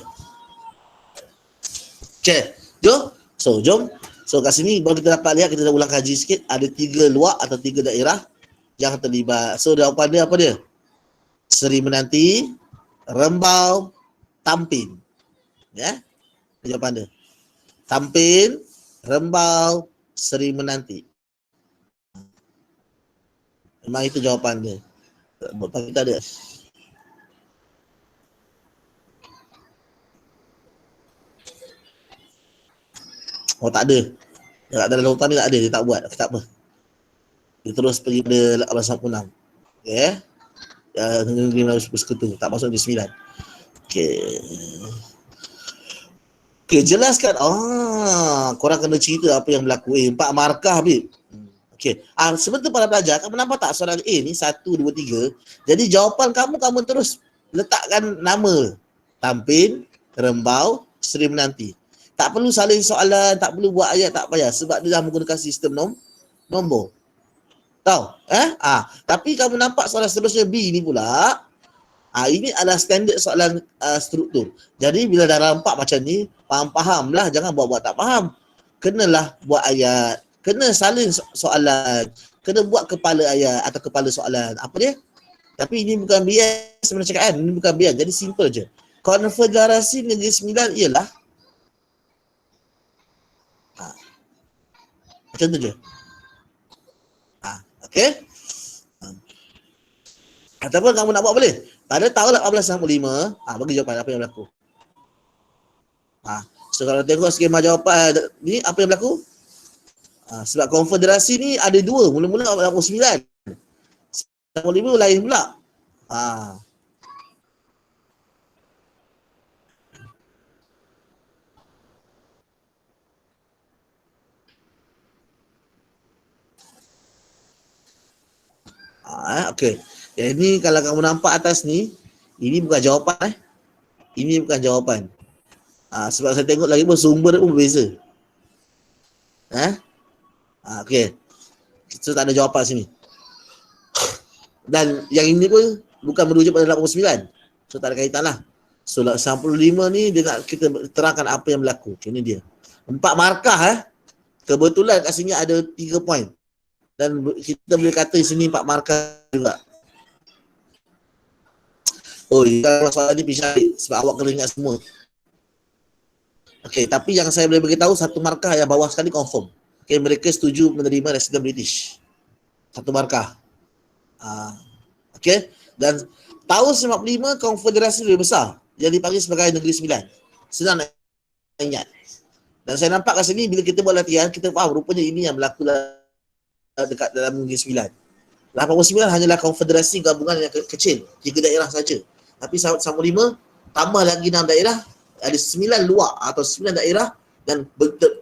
Okey, jom. So kat sini baru kita dapat lihat, kita dah ulang kaji sikit, ada 3 luak atau 3 daerah yang terlibat. So jawapan dia apa dia? Seri Menanti, Rembau, Tampin. Jawapan dia. Tampin, Rembau, Seri Menanti. Memang itu jawapan dia. Kita ada. Oh, tak ada. Dekat dalam lautan ni tak ada. Dia tak buat. Tak apa. Dia terus pergi pada 1896. Okay. Negeri Melayu Bersekutu. Tak masuk Negeri Sembilan. Okay. Okay, jelaskan. Korang kena cerita apa yang berlaku. 4 markah, Habib. Okay. Sebentar para pelajar, kamu nampak tak soalan A ni 1, 2, 3. Jadi jawapan kamu terus letakkan nama. Tampin, Rembau, Seri Menanti. Tak perlu salin soalan, tak perlu buat ayat, tak payah. Sebab dia dah menggunakan sistem nombor. Tahu? Tapi kamu nampak soalan seterusnya B ni pula. Ini adalah standard soalan struktur. Jadi bila dah nampak macam ni, faham lah. Jangan buat-buat tak faham. Kenalah buat ayat. Kena salin soalan. Kena buat kepala ayat atau kepala soalan. Apa dia? Tapi ini bukan bias sebenarnya cakap kan. Ini bukan bias. Jadi simple je. Konfederasi Negeri Sembilan ialah macam tu je. Okey. Ataupun kamu nak buat boleh. Pada tahun 1895, bagi jawapan apa yang berlaku. So kalau tengok skema jawapan ni, apa yang berlaku? Sebab konfederasi ni ada 2. Mula-mula 89. 85 lain pula. Okey. Ini kalau kamu nampak atas ni, ini bukan jawapan Ini bukan jawapan. Sebab saya tengok lagi pun sumber pun berbeza. Okey. So tak ada jawapan sini. Dan yang ini pun bukan merujuk pada 89. So tak ada kaitan lah. So 95 ni dia nak kita terangkan apa yang berlaku. Ini dia. 4 markah Kebetulan kat sini ada 3 poin. Dan kita boleh kata di sini 4 markah juga. Kalau soalan ni pisah sebab awak kena ingat semua. Okey, tapi yang saya boleh beritahu 1 markah yang bawah sekali confirm. Okey, mereka setuju menerima resident British. 1 markah. Okey, dan tahun 95 konfederasi lebih besar yang dipanggil sebagai Negeri Sembilan. Senang nak ingat. Dan saya nampak kat sini bila kita buat latihan, kita faham rupanya ini yang berlaku dekat dalam Negeri Sembilan. 89 hanyalah konfederasi gabungan yang kecil, 3 daerah saja. Tapi 185 tambah lagi 6 daerah, ada 9 luar atau 9 daerah dan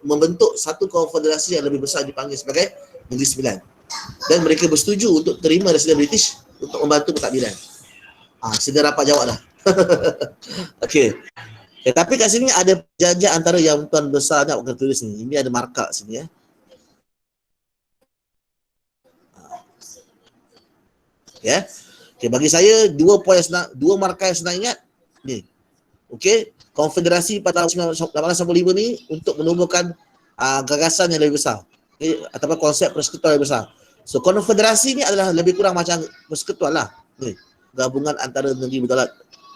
membentuk satu konfederasi yang lebih besar dipanggil sebagai Negeri Sembilan. Dan mereka bersetuju untuk terima Residen British untuk membantu pentadbiran. Segera dapat jawab dah. Okey. Tapi kat sini ada perjanjian antara Yang Tuan Besar nak akan tulis ni. Ini ada markah sini ya. Ya. Okey, bagi saya dua markah yang senang ingat ni. Okey, Konfederasi pada tahun 1895 ni untuk menubuhkan gagasan yang lebih besar. Okay, ataupun konsep persekutuan yang besar. So konfederasi ni adalah lebih kurang macam persekutuan lah. Ni, gabungan antara negeri berdaulat.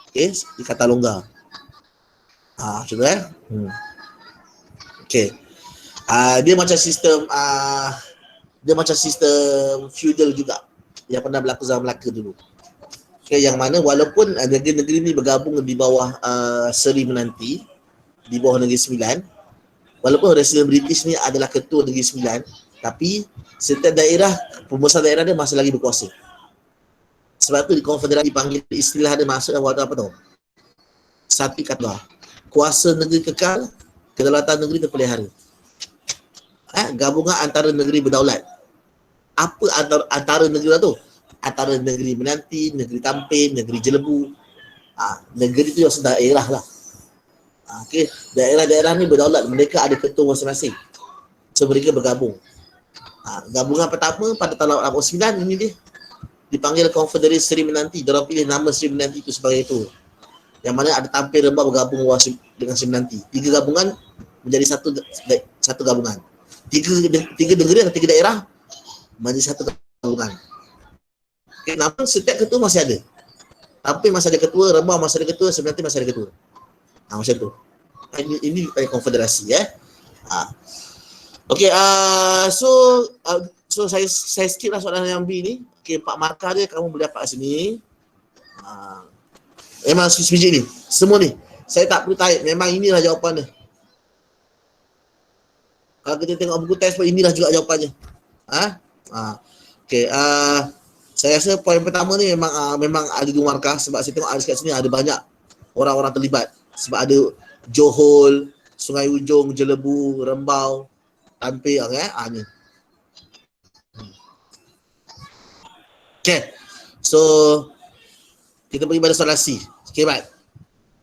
Okey, di kata longgar. Cuba Okey. Dia macam sistem feudal juga yang pernah berlaku zaman Melaka dulu. Okay, yang mana walaupun negeri-negeri ni bergabung di bawah Seri Menanti, di bawah Negeri Sembilan, walaupun Residen British ni adalah ketua Negeri Sembilan, tapi setiap daerah, pembesar daerah dia masih lagi berkuasa. Sebab tu di konfederasi dipanggil istilah dia masuk dalam apa tau? Satu kata, kuasa negeri kekal, kedaulatan negeri terpelihara. Gabungan antara negeri berdaulat. Apa antara negeri tu? Antara negeri Menanti, negeri Tampin, negeri Jelebu. Negeri tu yang daerah lah. Okay. Daerah-daerah ni berdaulat, mereka ada ketua masing-masing. So mereka bergabung. Gabungan pertama pada tahun 89 ini dia dipanggil Konfederasi Seri Menanti. Diorang pilih nama Seri Menanti itu sebagai itu. Yang mana ada Tampin, Rembau bergabung dengan Seri Menanti. 3 gabungan menjadi satu gabungan. 3 negeri atau 3 daerah menjadi satu gabungan. Okay, namun setiap ketua masih ada. Tampin masih ada ketua, Rembau masih ada ketua, Seri Menanti masih ada ketua. Macam tu. Ini konfederasi ya. Okey, so saya skip lah soalan yang B ni. Okey, 4 markah dia kamu boleh dapat kat sini. Memang sebiji ni. Semua ni. Saya tak perlu tarik. Memang inilah jawapan dia. Kalau kita tengok buku test pun inilah juga jawapannya. Okey, saya rasa poin pertama ni memang ada 2 markah sebab saya tengok kat sini ada banyak orang-orang terlibat. Sebab ada Johor, Sungai Ujong, Jelebu, Rembau, Tampin, ni. Okay, so kita pergi pada soalan C. Okay, baik.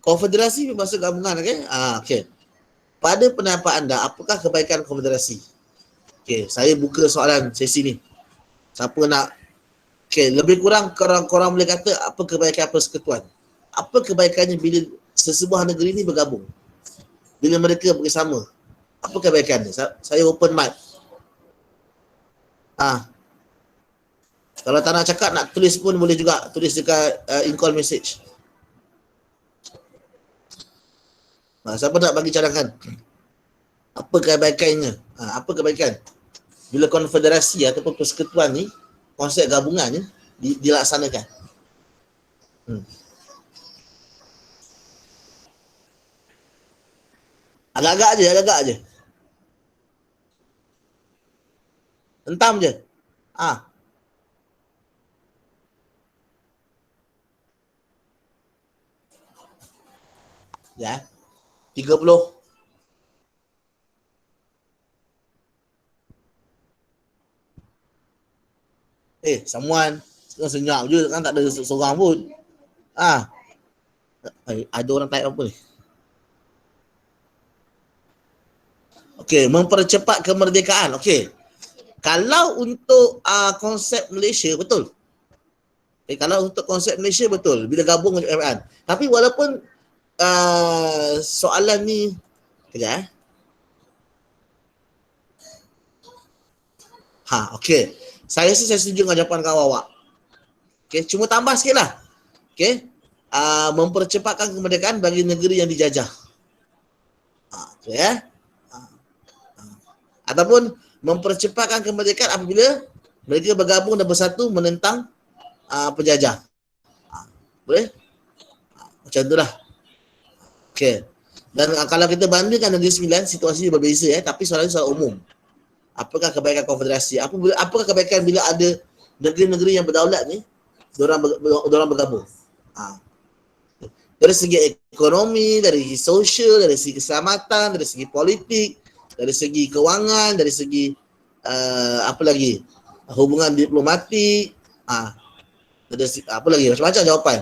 Konfederasi bermaksud gabungan, okay. Pada pendapat anda, apakah kebaikan konfederasi? Okay, saya buka soalan sesi ni. Siapa nak? Okay, lebih kurang korang boleh kata apa kebaikan persekutuan? Apa kebaikannya bila sesebuah negeri ni bergabung? Bila mereka bersama, apa kebaikannya? Saya open mic. Kalau tak nak cakap, nak tulis pun boleh juga. Tulis dekat in-call message. Siapa nak bagi cadangan? Apa kebaikannya? Apa kebaikan? Bila konfederasi ataupun persekutuan ni, konsep gabungannya dilaksanakan. Agak-agak je. Hentam je. Ya. 30. Someone senyap je kan, tak ada seorang pun. Ada orang type apa ni? Okey, mempercepat kemerdekaan. Okey. Kalau untuk konsep Malaysia betul. Kalau untuk konsep Malaysia betul bila gabung dengan UMN. Tapi walaupun soalan ni kejap okey. Saya setuju dengan jawapan kawan awak. Okey, cuma tambah sikitlah. Okey. Mempercepatkan kemerdekaan bagi negeri yang dijajah. Okey ya. Ataupun mempercepatkan kemerdekaan apabila mereka bergabung dan bersatu menentang penjajah. Boleh? Macam itulah. Okey. Dan kalau kita bandingkan Negeri Sembilan, situasinya berbeza tapi soalan ini soal umum. Apakah kebaikan konfederasi? Apakah kebaikan bila ada negeri-negeri yang berdaulat ni diorang bergabung? Dari segi ekonomi, dari segi sosial, dari segi keselamatan, dari segi politik, dari segi kewangan, dari segi apa lagi? Hubungan diplomatik, dari segi, apa lagi? Macam-macam jawapan.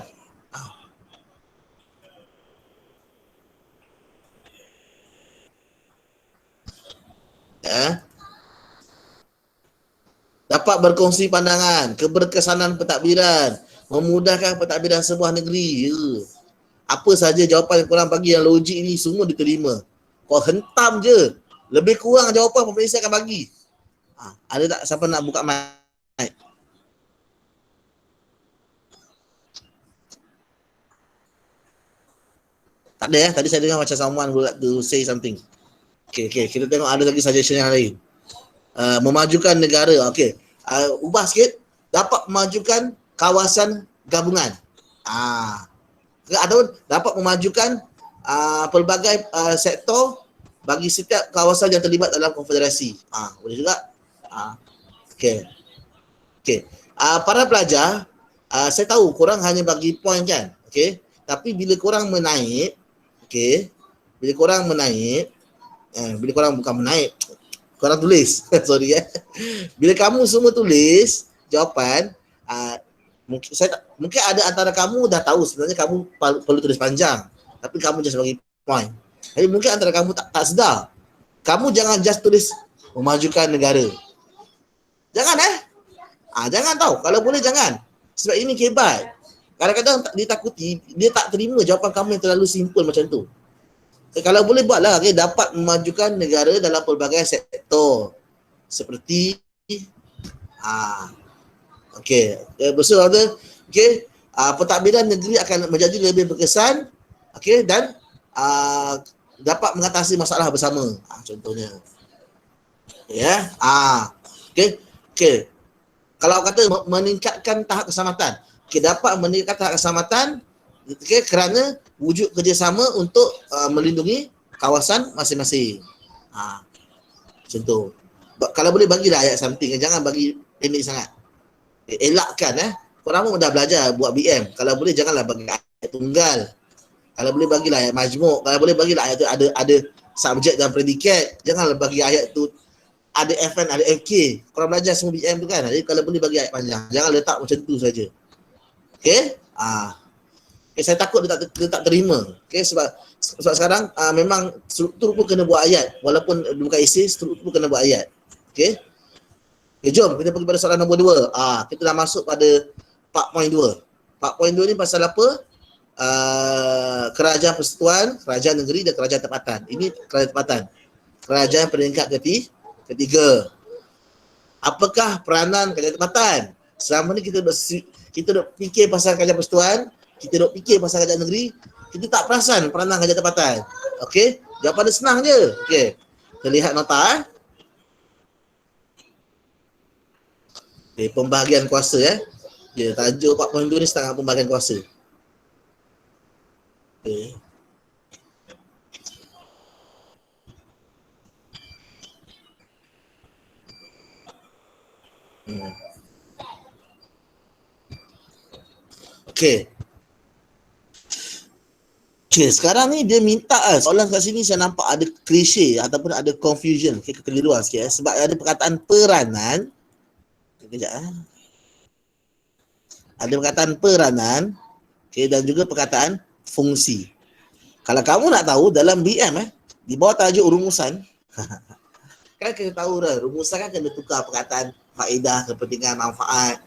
Dapat berkongsi pandangan, keberkesanan pentadbiran, memudahkan pentadbiran sebuah negeri. Apa saja jawapan yang korang bagi yang logik ni semua diterima. Kau hentam je. Lebih kurang jawapan pemerintah akan bagi. Ada tak siapa nak buka mic? Tak ada Tadi saya dengar macam someone would like to say something. Okay. Kita tengok ada lagi suggestion yang lain. Memajukan negara. Okay. Ubah sikit. Dapat memajukan kawasan gabungan. Ataupun dapat memajukan pelbagai sektor bagi setiap kawasan yang terlibat dalam konfederasi. Boleh juga. Okay. Para pelajar, saya tahu korang hanya bagi point kan. Okay. Tapi bila korang menaik, bila korang bukan menaik, korang tulis. Sorry Bila kamu semua tulis jawapan, mungkin ada antara kamu dah tahu sebenarnya kamu perlu tulis panjang, tapi kamu just bagi point. Jadi mungkin antara kamu tak sedar. Kamu jangan just tulis memajukan negara. Jangan jangan tahu. Kalau boleh jangan. Sebab ini kebat. Kadang-kadang dia takuti, dia tak terima jawapan kamu yang terlalu simple macam tu. Kalau boleh buatlah, dapat memajukan negara dalam pelbagai sektor. Seperti betul ada. Pentadbiran negeri akan menjadi lebih berkesan, dan dapat mengatasi masalah bersama. Contohnya. Kalau kata meningkatkan tahap keselamatan, dapat meningkatkan tahap keselamatan kerana wujud kerjasama untuk melindungi kawasan masing-masing. Contoh. Kalau boleh bagilah ayat something, jangan bagi pendek sangat. Elakkan korang pun dah belajar buat BM. Kalau boleh janganlah bagi ayat tunggal. Kalau boleh bagilah ayat majmuk. Kalau boleh bagilah ayat tu ada subjek dan predikat. Janganlah bagi ayat tu ada FN, ada FK. Korang belajar semua BM tu kan. Jadi kalau boleh bagi ayat panjang. Jangan letak macam tu saja. Saya takut dia tak terima. Sebab sekarang memang struktur pun kena buat ayat. Walaupun bukan esei, struktur pun kena buat ayat. Jom kita pergi pada soalan nombor 2. Kita dah masuk pada 4.2. 4.2 ni pasal apa? Kerajaan persekutuan, kerajaan negeri dan kerajaan tempatan. Ini kerajaan tempatan. Kerajaan peringkat ketiga. Apakah peranan kerajaan tempatan? Selama ni kita duk fikir pasal kerajaan persekutuan, kita duk fikir pasal kerajaan negeri, kita tak perasan peranan kerajaan tempatan. Jawapan dia senang je. Kita lihat nota. Pembahagian kuasa tajuk 4.2 ni setengah pembahagian kuasa. Sekarang ni dia minta soalan kat sini saya nampak ada klise ataupun ada confusion, kekeliruan sikit sebab ada perkataan peranan. Kejap Ada perkataan peranan, dan juga perkataan fungsi. Kalau kamu nak tahu dalam BM di bawah tajuk rumusan, kan kita tahu dah rumusan kan kena tukar perkataan faedah, kepentingan, manfaat.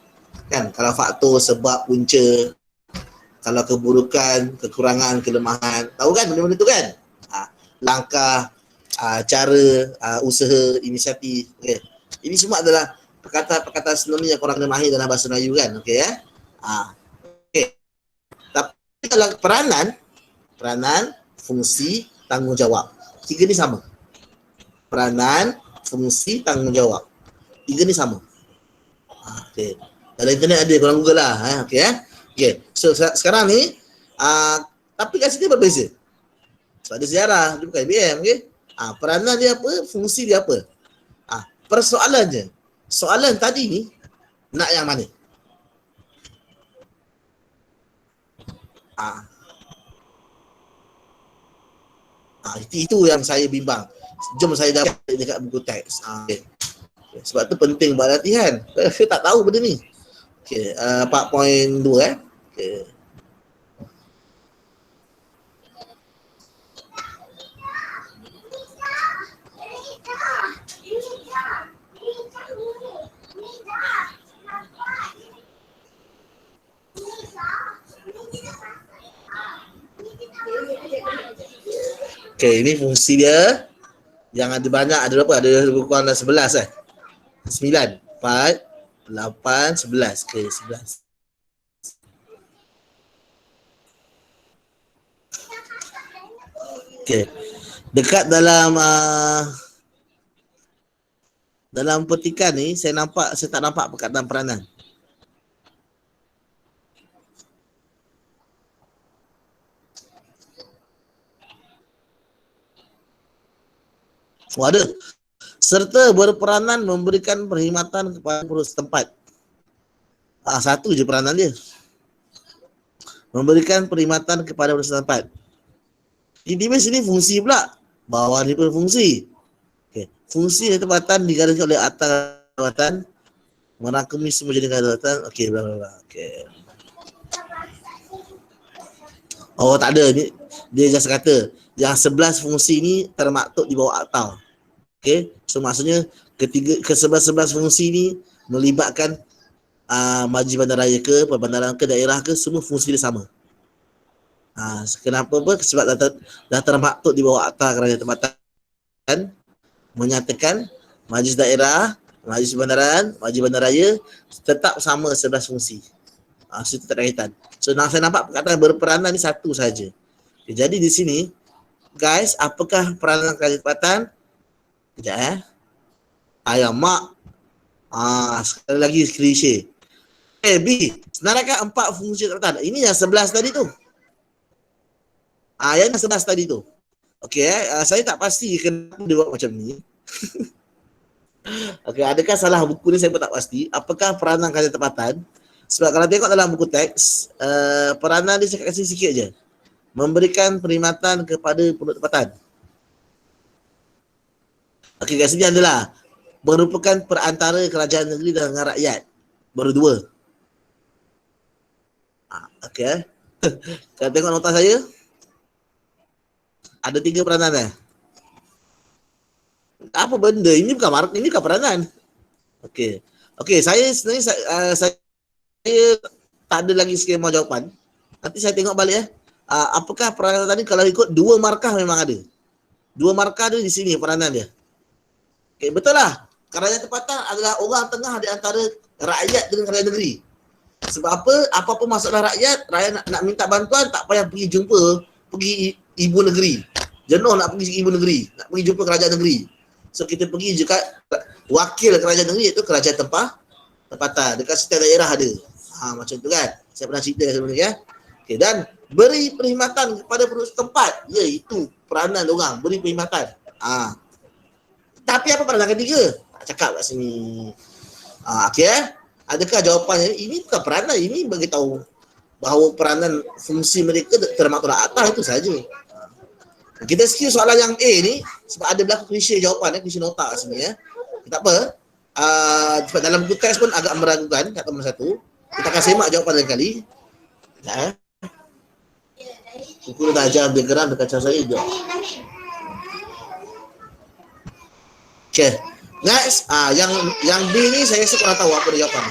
Kan kalau faktor, sebab, punca, kalau keburukan, kekurangan, kelemahan. Tahu kan benda-benda tu kan? Langkah, cara, usaha, inisiatif. Ini semua adalah perkataan sinonim yang korang kena mahir dalam bahasa Melayu kan? Tapi kalau peranan, fungsi, tanggungjawab. Tiga ni sama. Peranan, fungsi, tanggungjawab. Tiga ni sama. Dalam internet ada, korang Google lah. So sekarang ni, tapi kat sini berbeza. Sebab ada sejarah, dia bukan BM. Peranan dia apa, fungsi dia apa. Persoalan je. Soalan tadi ni, nak yang mana? Itu yang saya bimbang. Jom saya dapat dekat buku teks. Okay. Sebab tu penting buat latihan. Saya tak tahu benda ni. Okay, 4.2 Okay. Okay, ini fungsi dia. Yang ada banyak, ada berapa? Ada lebih kurang 11 9, 4, 8, 11. Okay, 11. Okay. Dekat dalam petikan ni saya tak nampak perkataan peranan. Oh, ada. Serta berperanan memberikan perkhidmatan kepada penduduk setempat. Satu je peranan dia. Memberikan perkhidmatan kepada penduduk setempat. Di sini fungsi pula. Bawah ni pun fungsi. Okay. Fungsi tempatan digariskan oleh atas jabatan merangkumi semua jenis jabatan. Okey, bla bla bla. Okey. Oh, tak ada ni. Dia just kata yang 11 fungsi ni termaktub di bawah akta. Okey. So maksudnya ke-11 fungsi ni melibatkan majlis bandaraya ke, perbandaran ke, daerah ke, semua fungsi dia sama. Kenapa apa? Sebab dah termaktub di bawah akta kerajaan tempatan menyatakan majlis daerah, majlis bandaran, majlis bandaraya tetap sama 11 fungsi. So itu tak ada kaitan. So saya nampak perkataan berperanan ni satu saja. Okay, jadi di sini guys, apakah peranan kerajaan tempatan? Kejap ayam mak. Sekali lagi klise. B, senaraikan 4 fungsi tempatan. Ini yang 11 tadi tu. Yang 11 tadi tu. Okey, saya tak pasti kenapa dia buat macam ni. Okey, adakah salah buku ni saya pun tak pasti. Apakah peranan kerajaan tempatan? Sebab kalau tengok dalam buku teks, peranan dia saya kasih sikit je. Memberikan perkhidmatan kepada penduduk tempatan. Okey, kat sini adalah merupakan perantara kerajaan negeri dengan rakyat. Baru 2. Okey. Kalau tengok nota saya, ada 3 peranan Apa benda? Ini bukan peranan. Okey. Okey, saya sebenarnya saya tak ada lagi skema jawapan. Nanti saya tengok balik apakah peranan tadi kalau ikut 2 markah memang ada. 2 markah dia di sini peranan dia. Okey, betul lah. Kerajaan tempatan adalah orang tengah di antara rakyat dengan kerajaan negeri. Sebab apa? Apa-apa masalah rakyat nak minta bantuan tak payah pergi ibu negeri. Jenuh nak pergi ibu negeri, nak pergi jumpa kerajaan negeri. So kita pergi je kat wakil kerajaan negeri iaitu kerajaan tempatan. Dekat setiap daerah ada. Macam tu kan. Saya pernah cerita sebenarnya. Okey, dan beri perkhidmatan kepada penduduk setempat. Ya, itu peranan orang, beri perkhidmatan. Tapi apa peranan ketiga? Tak cakap kat sini. Okey Adakah jawapannya ini bukan peranan, ini bagi tahu bahawa peranan fungsi mereka termaktub dalam akta itu saja. Kita skip soalan yang A ni sebab ada berlaku klise jawapan klise nota kat sini Tak apa. Sebab dalam buku teks pun agak meragukan kat nombor 1. Kita akan semak jawapan lain kali. Buku dah ajar diagram dekat cara saya je. Okay. Next, yang B ni saya rasa korang tahu apa dia jawapan.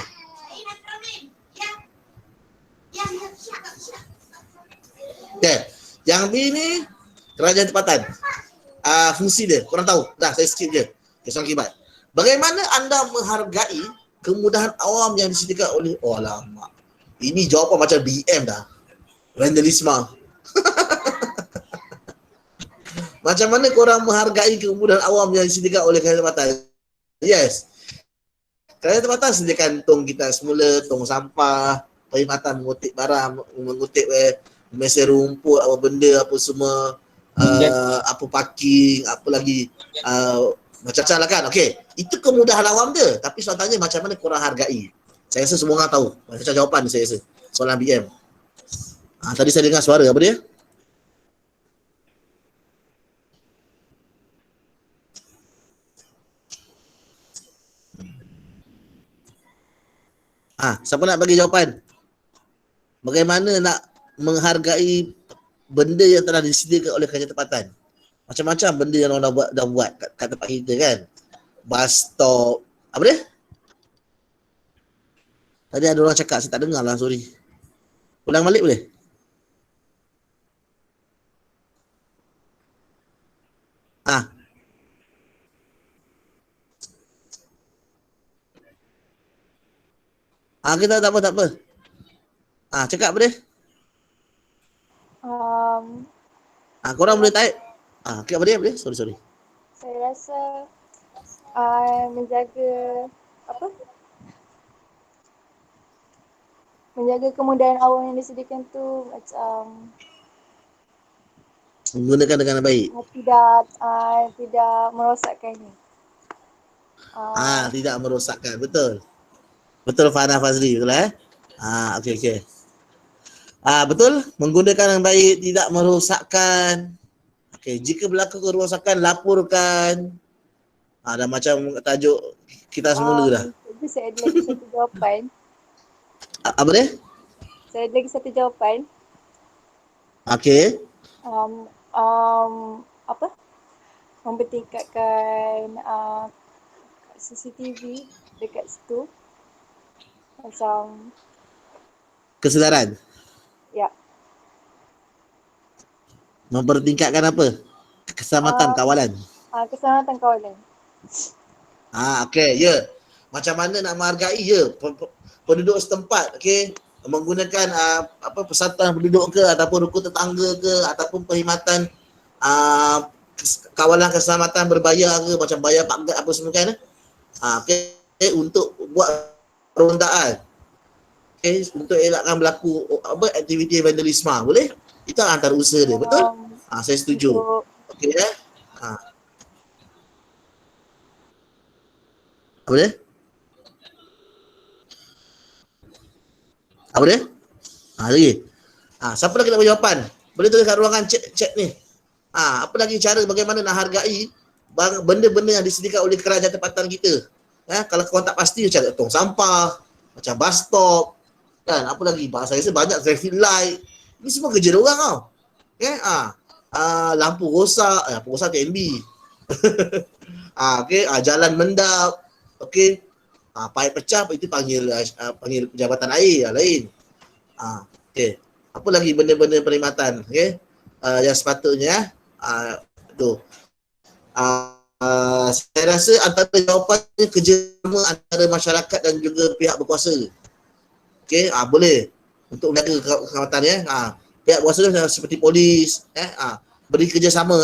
Okay. Yang B ni kerajaan tempatan. Fungsi dia, korang tahu. Dah, saya skip je. Okay, soalan kibat. Bagaimana anda menghargai kemudahan awam yang disediakan oleh... Oh, alamak. Ini jawapan macam BM dah. Vandalisme. Macam mana korang menghargai kemudahan awam yang disediakan oleh kerajaan tempatan? Yes. Kerajaan tempatan sediakan tong kita semula, tong sampah, perkhidmatan mengutip barang, mengutip mesin rumput, apa benda, apa semua, apa parking, apa lagi, macam-macam lah kan. Okey, itu kemudahan awam dia. Tapi soalan tanya macam mana korang hargai? Saya rasa semua orang tahu. Macam jawapan saya rasa. Soalan BM. Tadi saya dengar suara apa dia? Siapa nak bagi jawapan? Bagaimana nak menghargai benda yang telah disediakan oleh kerajaan tempatan? Macam-macam benda yang orang dah buat kat tempat kita kan. Bus stop. Apa dia? Tadi ada orang cakap, saya tak dengar lah, sorry. Ulang balik boleh? Kita tak apa. Cakap apa dia? Korang boleh type. Apa dia? Sorry. Saya rasa menjaga menjaga kemudahan awam yang disediakan tu macam Menggunakan dengan baik. tidak merosakkan ni. Tidak merosakkan. Betul Fana Fazli, betul okey. Betul, menggunakan yang baik, tidak merosakkan. Okey, jika berlaku kerosakan, laporkan. Dah macam tajuk kita semula dah. Saya ada lagi satu jawapan. Apa dia? Saya ada lagi satu jawapan. Okey. Mempertingkatkan CCTV dekat situ. Macam Kesedaran. ya. Mempertingkatkan apa? Keselamatan kawalan. Keselamatan kawalan. Okey, ya. Macam mana nak menghargai penduduk setempat, okey? Menggunakan persatuan penduduk ke ataupun rukun tetangga ke ataupun perkhidmatan kawalan keselamatan berbayar ke, macam bayar pagat apa semua kan. Okey, untuk buat perondaan. Okey, untuk elakkan berlaku aktiviti vandalisme, boleh? Itu antara usaha dia, betul? Saya setuju. Okey ya. Apa dia? Lagi. Siapa lagi nak bagi jawapan? Boleh tulis kat ruangan chat ni. Apa lagi cara bagaimana nak hargai benda-benda yang disediakan oleh kerajaan tempatan kita? Kalau korang tak pasti, macam tong sampah, macam bus stop, kan? Apa lagi? Saya rasa banyak traffic light. Ini semua kerja diorang tau. Okay? Lampu rosak TNB. Okay? Jalan mendap. Okay? Paip pecah, itu panggil jabatan air lain. Okay. Apa lagi benda-benda perkhidmatan, okay? Yang sepatutnya tu. Saya rasa antara jawapannya kerjasama antara masyarakat dan juga pihak berkuasa. Okey, boleh untuk menjaga keselamatan ya. Pihak berkuasa seperti polis beri kerjasama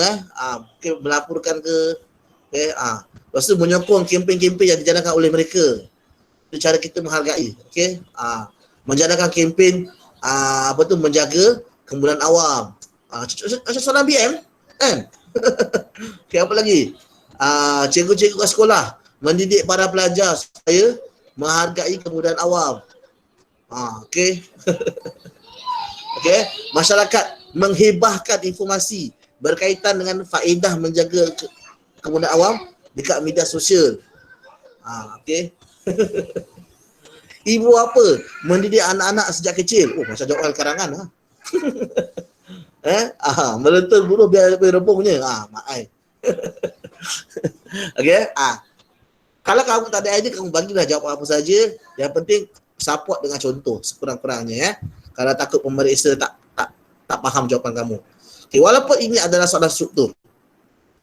okay, melaporkan ke lepas tu menyokong kempen-kempen yang dijalankan oleh mereka. Itu cara kita menghargai, okey. Menjalankan kempen menjaga kemudahan awam. Macam soalan BM kan. Okey, apa lagi? Cikgu-cikgu kat sekolah mendidik para pelajar supaya menghargai kemudahan awam. Okey. Okey, masyarakat menghibahkan informasi berkaitan dengan faedah menjaga kemudahan awam dekat media sosial. Okey. Ibu apa? Mendidik anak-anak sejak kecil. Macam jawapan karangan melentur buruh biar rebung punya. Mak ai. Okey. Kalau kamu tak ada idea, kamu bagilah jawab apa saja. Yang penting support dengan contoh sekurang-kurangnya ya. Kalau takut pemeriksa tak faham jawapan kamu. Okay, walaupun ini adalah soalan struktur,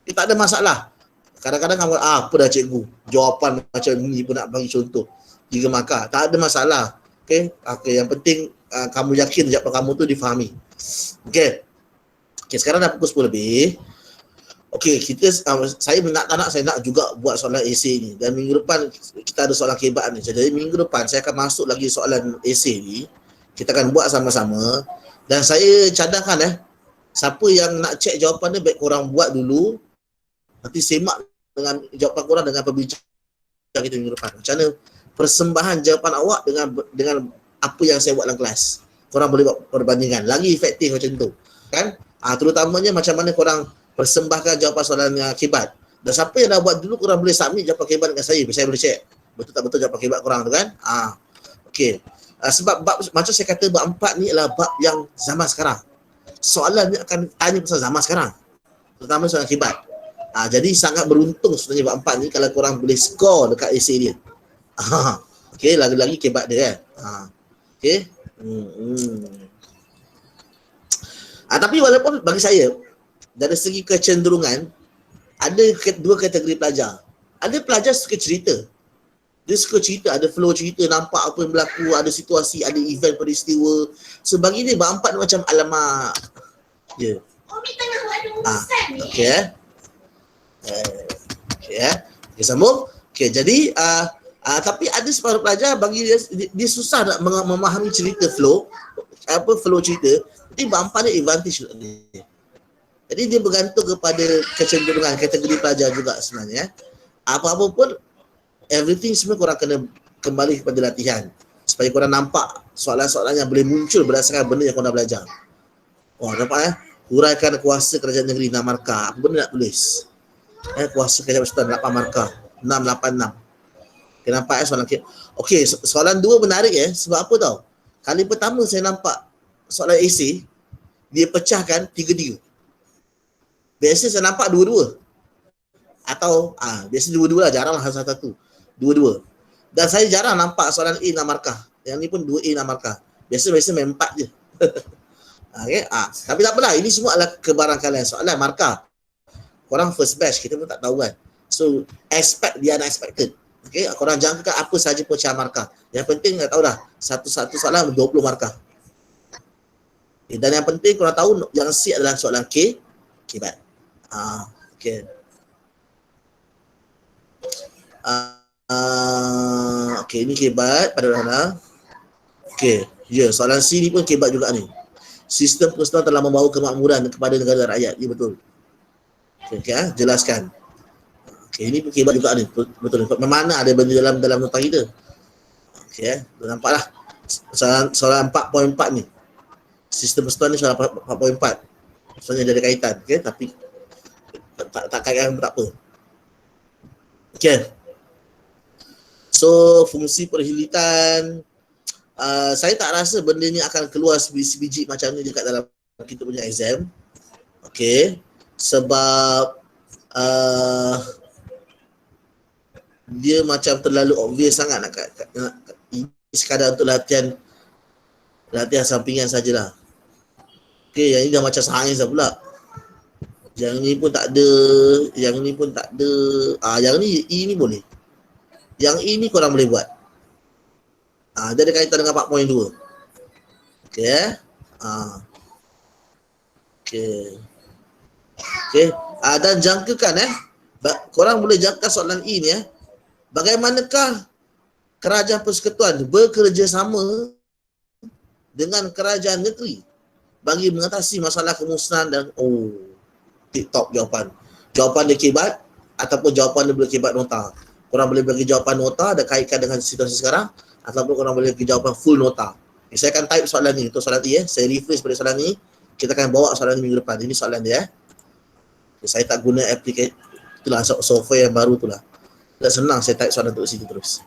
tak ada masalah. Kadang-kadang kamu apa dah cikgu, jawapan macam ni pun nak bagi contoh 3 markah, tak ada masalah. Okay, yang penting kamu yakin jawapan kamu tu difahami. Okay, sekarang dah pukul 10 lebih. Okey, saya nak juga buat soalan esei ni, dan minggu depan kita ada soalan kehebat ni. Jadi minggu depan saya akan masuk lagi soalan esei ni. Kita akan buat sama-sama, dan saya cadangkan siapa yang nak cek jawapan ni baik korang buat dulu. Nanti semak dengan jawapan korang dengan perbincangan kita minggu depan. Macam mana persembahan jawapan awak dengan apa yang saya buat dalam kelas. Korang boleh buat perbandingan. Lagi efektif macam tu. Kan? Terutamanya macam mana korang persembahkan jawapan soalan yang akibat. Dan siapa yang dah buat dulu, korang boleh submit jawapan akibat dengan saya boleh cek betul tak betul jawapan akibat korang tu kan. Okey. Sebab bab macam saya kata bab 4 ni adalah bab yang zaman sekarang. Soalan ni akan tanya pasal zaman sekarang. Terutama soalan akibat. Jadi sangat beruntung sebenarnya bab 4 ni kalau korang boleh score dekat essay dia. Okey, lagi-lagi kebat dia kan. Okey. Tapi walaupun bagi saya dari segi kecenderungan ada dua kategori pelajar. Ada pelajar suka cerita. Dia suka cerita, ada flow cerita, nampak apa yang berlaku, ada situasi, ada event peristiwa. So bagi dia bab 4 ni macam alamak. Ya. Umi tengah buat ada urusan ni. Okey Okey, sambung. Okey, jadi tapi ada separuh pelajar bagi dia susah nak memahami cerita flow cerita. Jadi bab 4 ni advantage untuk dia. Jadi dia bergantung kepada kecenderungan kategori pelajar juga sebenarnya. Apa-apa pun everything semua korang kena kembali kepada latihan supaya korang nampak soalan-soalan yang boleh muncul berdasarkan benda yang korang dah belajar. Nampak huraikan kuasa kerajaan negeri 6 markah. Apa benda nak tulis? Kuasa kerajaan persekutuan 8 markah. 686. Okay, nampak soalan okey, soalan 2 menarik sebab apa tau? Kali pertama saya nampak soalan essay dia pecahkan 3-3. Biasa saya nampak 2-2. Atau biasa 2-2 lah, jarang lah satu-satu. 2-2. Dan saya jarang nampak soalan A 6 markah. Yang ni pun 2A 6 markah. Biasa main 4 je. Okay? Tapi tak apalah, ini semua adalah kebarangkalian soalan markah. Korang first batch, kita pun tak tahu kan. So, expect the unexpected. Okay? Korang jangkakan apa sahaja pecahan markah. Yang penting tak tahu dah, satu soalan 20 markah. Okay, dan yang penting korang tahu yang C adalah soalan K. Kibat. Okay. Okay, ini kebat pada mana? Okay, soalan C ni pun kebat juga ni. Sistem persekutuan telah membawa kemakmuran kepada negara rakyat. Ya, betul. Okay, jelaskan. Okay, ini pun kebat juga ni. Betul. Mana ada benda dalam nota kita. Okay, nampaklah. Soalan 4.4 ni. Sistem persekutuan ni soalan 4.4. Soalnya ada kaitan. Okay, tapi tak kaitan pun tak apa. Okay. So, fungsi perhilitan, saya tak rasa benda ni akan keluar sebiji macam ni dekat dalam kita punya exam. Okay. Sebab dia macam terlalu obvious sangat nak ini sekadar untuk latihan sampingan sajalah. Okay, yang ini dah macam sains dah pula. Yang ni pun tak ada, yang ni pun tak ada. Yang ni boleh. Yang ini korang boleh buat. Dia ada kaitan dengan 4.2. Okey. Okey. Dan jangkakan korang boleh jangka soalan E ni bagaimanakah kerajaan persekutuan bekerjasama dengan kerajaan negeri bagi mengatasi masalah kemusnahan dan TikTok jawapan. Jawapan dia kebat ataupun jawapan dia boleh kebat nota. Korang boleh bagi jawapan nota ada kaitan dengan situasi sekarang ataupun korang boleh bagi jawapan full nota. Saya akan type soalan ni untuk soalan ni saya rephrase pada soalan ni. Kita akan bawa soalan ni minggu depan. Ini soalan dia Saya tak guna aplikasi itulah software yang baru itulah. Tak senang saya type soalan untuk situ terus.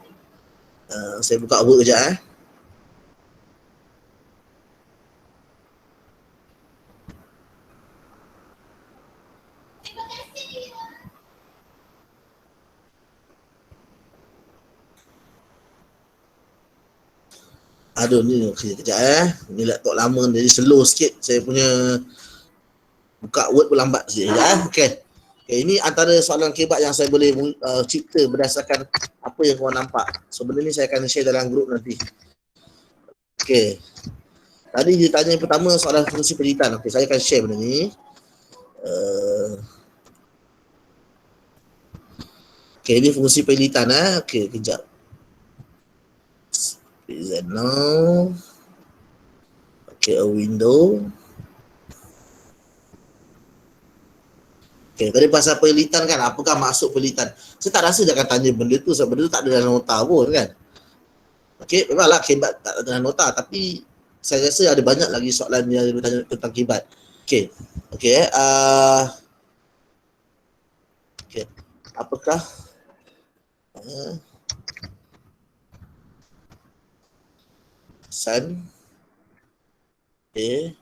Saya buka Word kejap Aduh ni kejap Ni laptop lama jadi slow sikit. Saya punya buka Word pun lambat sikit Okey. Ini antara soalan kebat yang saya boleh cipta berdasarkan apa yang korang nampak. So benda ni saya akan share dalam grup nanti. Okey. Tadi dia tanya yang pertama soalan fungsi perhilitan. Okey, saya akan share benda ni. Okey, ini fungsi perhilitan Okey, kejap. Present now. Okay, a window. Okay, tadi pasal perhilitan kan, apakah maksud perhilitan? Saya tak rasa dia akan tanya benda tu sebab benda tu tak ada dalam nota pun kan. Okay, memanglah kebat tak ada dalam nota tapi saya rasa ada banyak lagi soalan yang bertanya tentang kebat. Okay, okay. Okay, apakah Sun. Okay.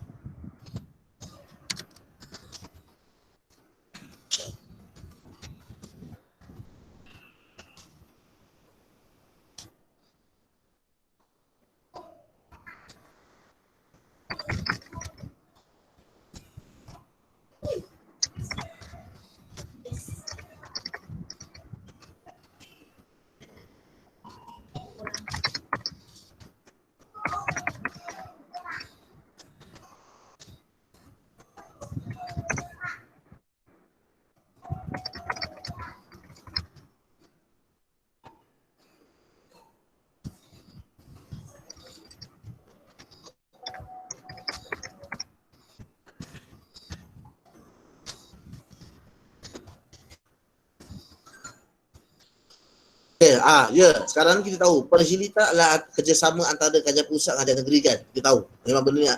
Okay, ya. Sekarang kita tahu perhilitan adalah kerjasama antara kerajaan pusat dan kerajaan negeri kan. Kita tahu. Memang benda ni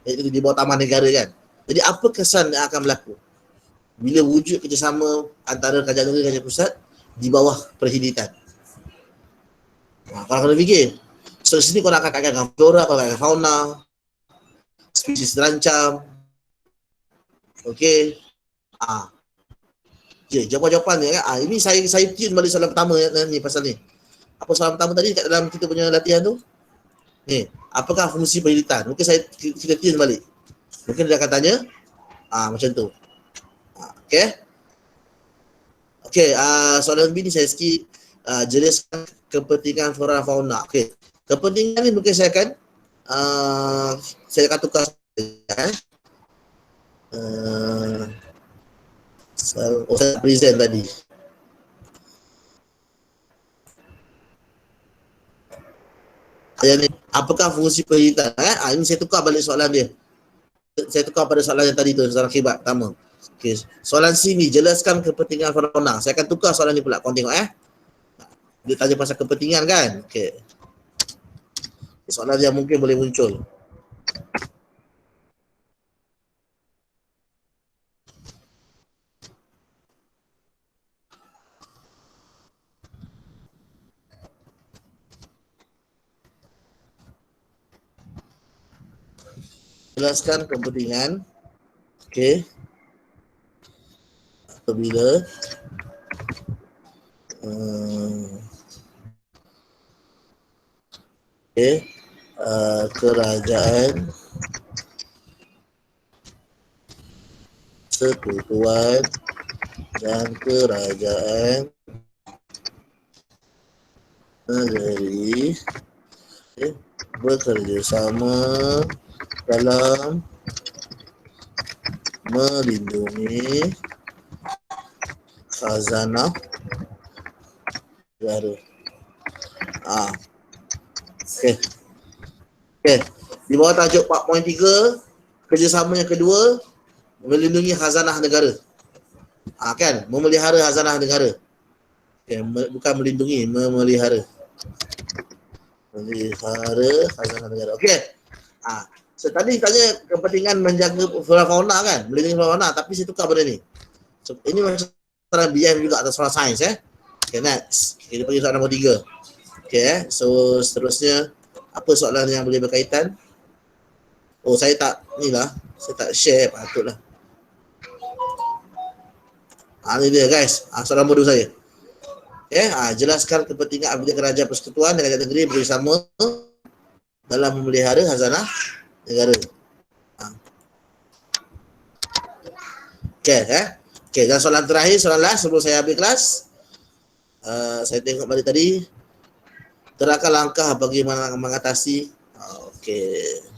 itu di bawah taman negara kan. Jadi apa kesan yang akan berlaku bila wujud kerjasama antara kerajaan negeri dan kerajaan pusat di bawah perhilitan? Kalau kena fikir, so sini kau nak katakan flora, kau nak fauna, spesies terancam. Okey. Okay, jawapan-jawapan ni kan. Ini saya tune balik soalan pertama ni pasal ni. Apa soalan pertama tadi kat dalam kita punya latihan tu? Ni, apakah fungsi perhilitan? Mungkin kita tune balik. Mungkin dia akan tanya macam tu. Okey. Okey, soalan B ni saya sikit jelaskan kepentingan flora fauna. Okey. Kepentingan ni mungkin saya akan tukar saya present tadi. Yang ni, apakah fungsi perhilitan? Ini saya tukar balik soalan dia. Saya tukar pada soalan yang tadi tu, soalan khibat pertama. Okay. Soalan C ni, jelaskan kepentingan fauna. Saya akan tukar soalan ni pula. Kau tengok dia tanya pasal kepentingan kan? Okay. Soalan yang mungkin boleh muncul. Jelaskan kepentingan. Okey. Apabila kerajaan sekutuan dan kerajaan negeri bekerjasama dalam melindungi khazanah negara. Okey. Di bawah tajuk 4.3, kerjasama yang kedua, melindungi khazanah negara. Kan? Memelihara khazanah negara. Okay. Bukan melindungi, memelihara. Melihara khazanah negara. Okey. So tadi tanya kepentingan menjaga flora fauna kan, melindungi flora fauna, tapi saya tukar benda ni. So ini macam soalan BM juga atau soalan sains Okay, next. Kita pergi soalan nombor 3. Okay, so seterusnya apa soalan yang boleh berkaitan? Oh, saya tak share, patutlah. Ini dia guys, soalan nombor 2 saya. Okay, jelaskan kepentingan apabila kerajaan persekutuan dan kerajaan negeri bersama dalam memelihara khazanah negara. Okay, dan soalan terakhir, soalan last sebelum saya habis kelas. Saya tengok balik tadi. Terangkan langkah bagaimana mengatasi. Okey.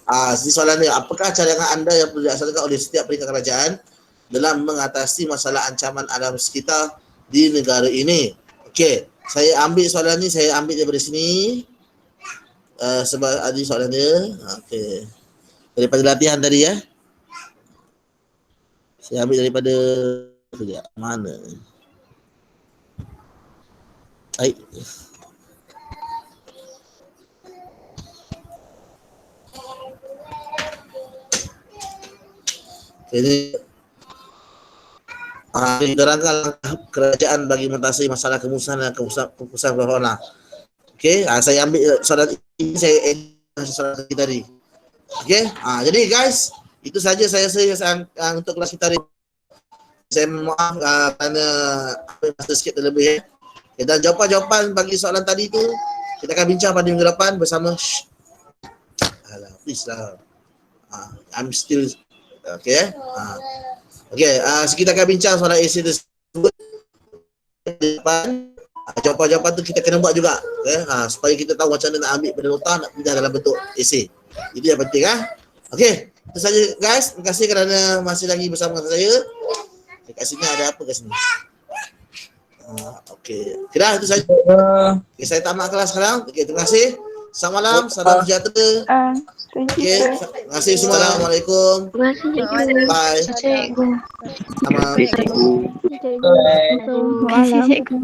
Ini soalan dia. Apakah cadangan anda yang perlu dilaksanakan oleh setiap peringkat kerajaan dalam mengatasi masalah ancaman alam sekitar di negara ini? Okey, saya ambil soalan ni, saya ambil daripada sini. Sebab ada soalan dia. Okey. Daripada latihan tadi ya. Saya ambil daripada mana? Baik. Jadi menerangkan langkah kerajaan bagi mengatasi masalah kemusahan dan keputusan fauna. Okey, saya ambil soalan ini, saya soalan tadi. Okey, jadi guys, itu saja saya untuk kelas kita hari. Saya maaf kerana masa sikit terlebih ya. Okay, dan jawapan-jawapan bagi soalan tadi tu kita akan bincang pada minggu depan bersama. Alah, please lah. I'm still okay. Okay, kita akan bincang soalan essay tersebut di depan. Jawapan-jawapan tu kita kena buat juga, okay? Supaya kita tahu macam mana nak ambil pada nota, nak pindah dalam bentuk essay. Itu yang penting Okay, itu saja guys. Terima kasih kerana masih lagi bersama saya. Kat sini ada apa kat sini? Okay, dah itu saja. Okay, saya tamat kelas sekarang. Okay, terima kasih. Selamat malam, salam sejahtera. Okay, terima kasih semua. Assalamualaikum. Terima kasih cikgu. Bye. Cikgu. Selamat. Terima kasih cikgu.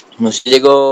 Terima kasih cikgu.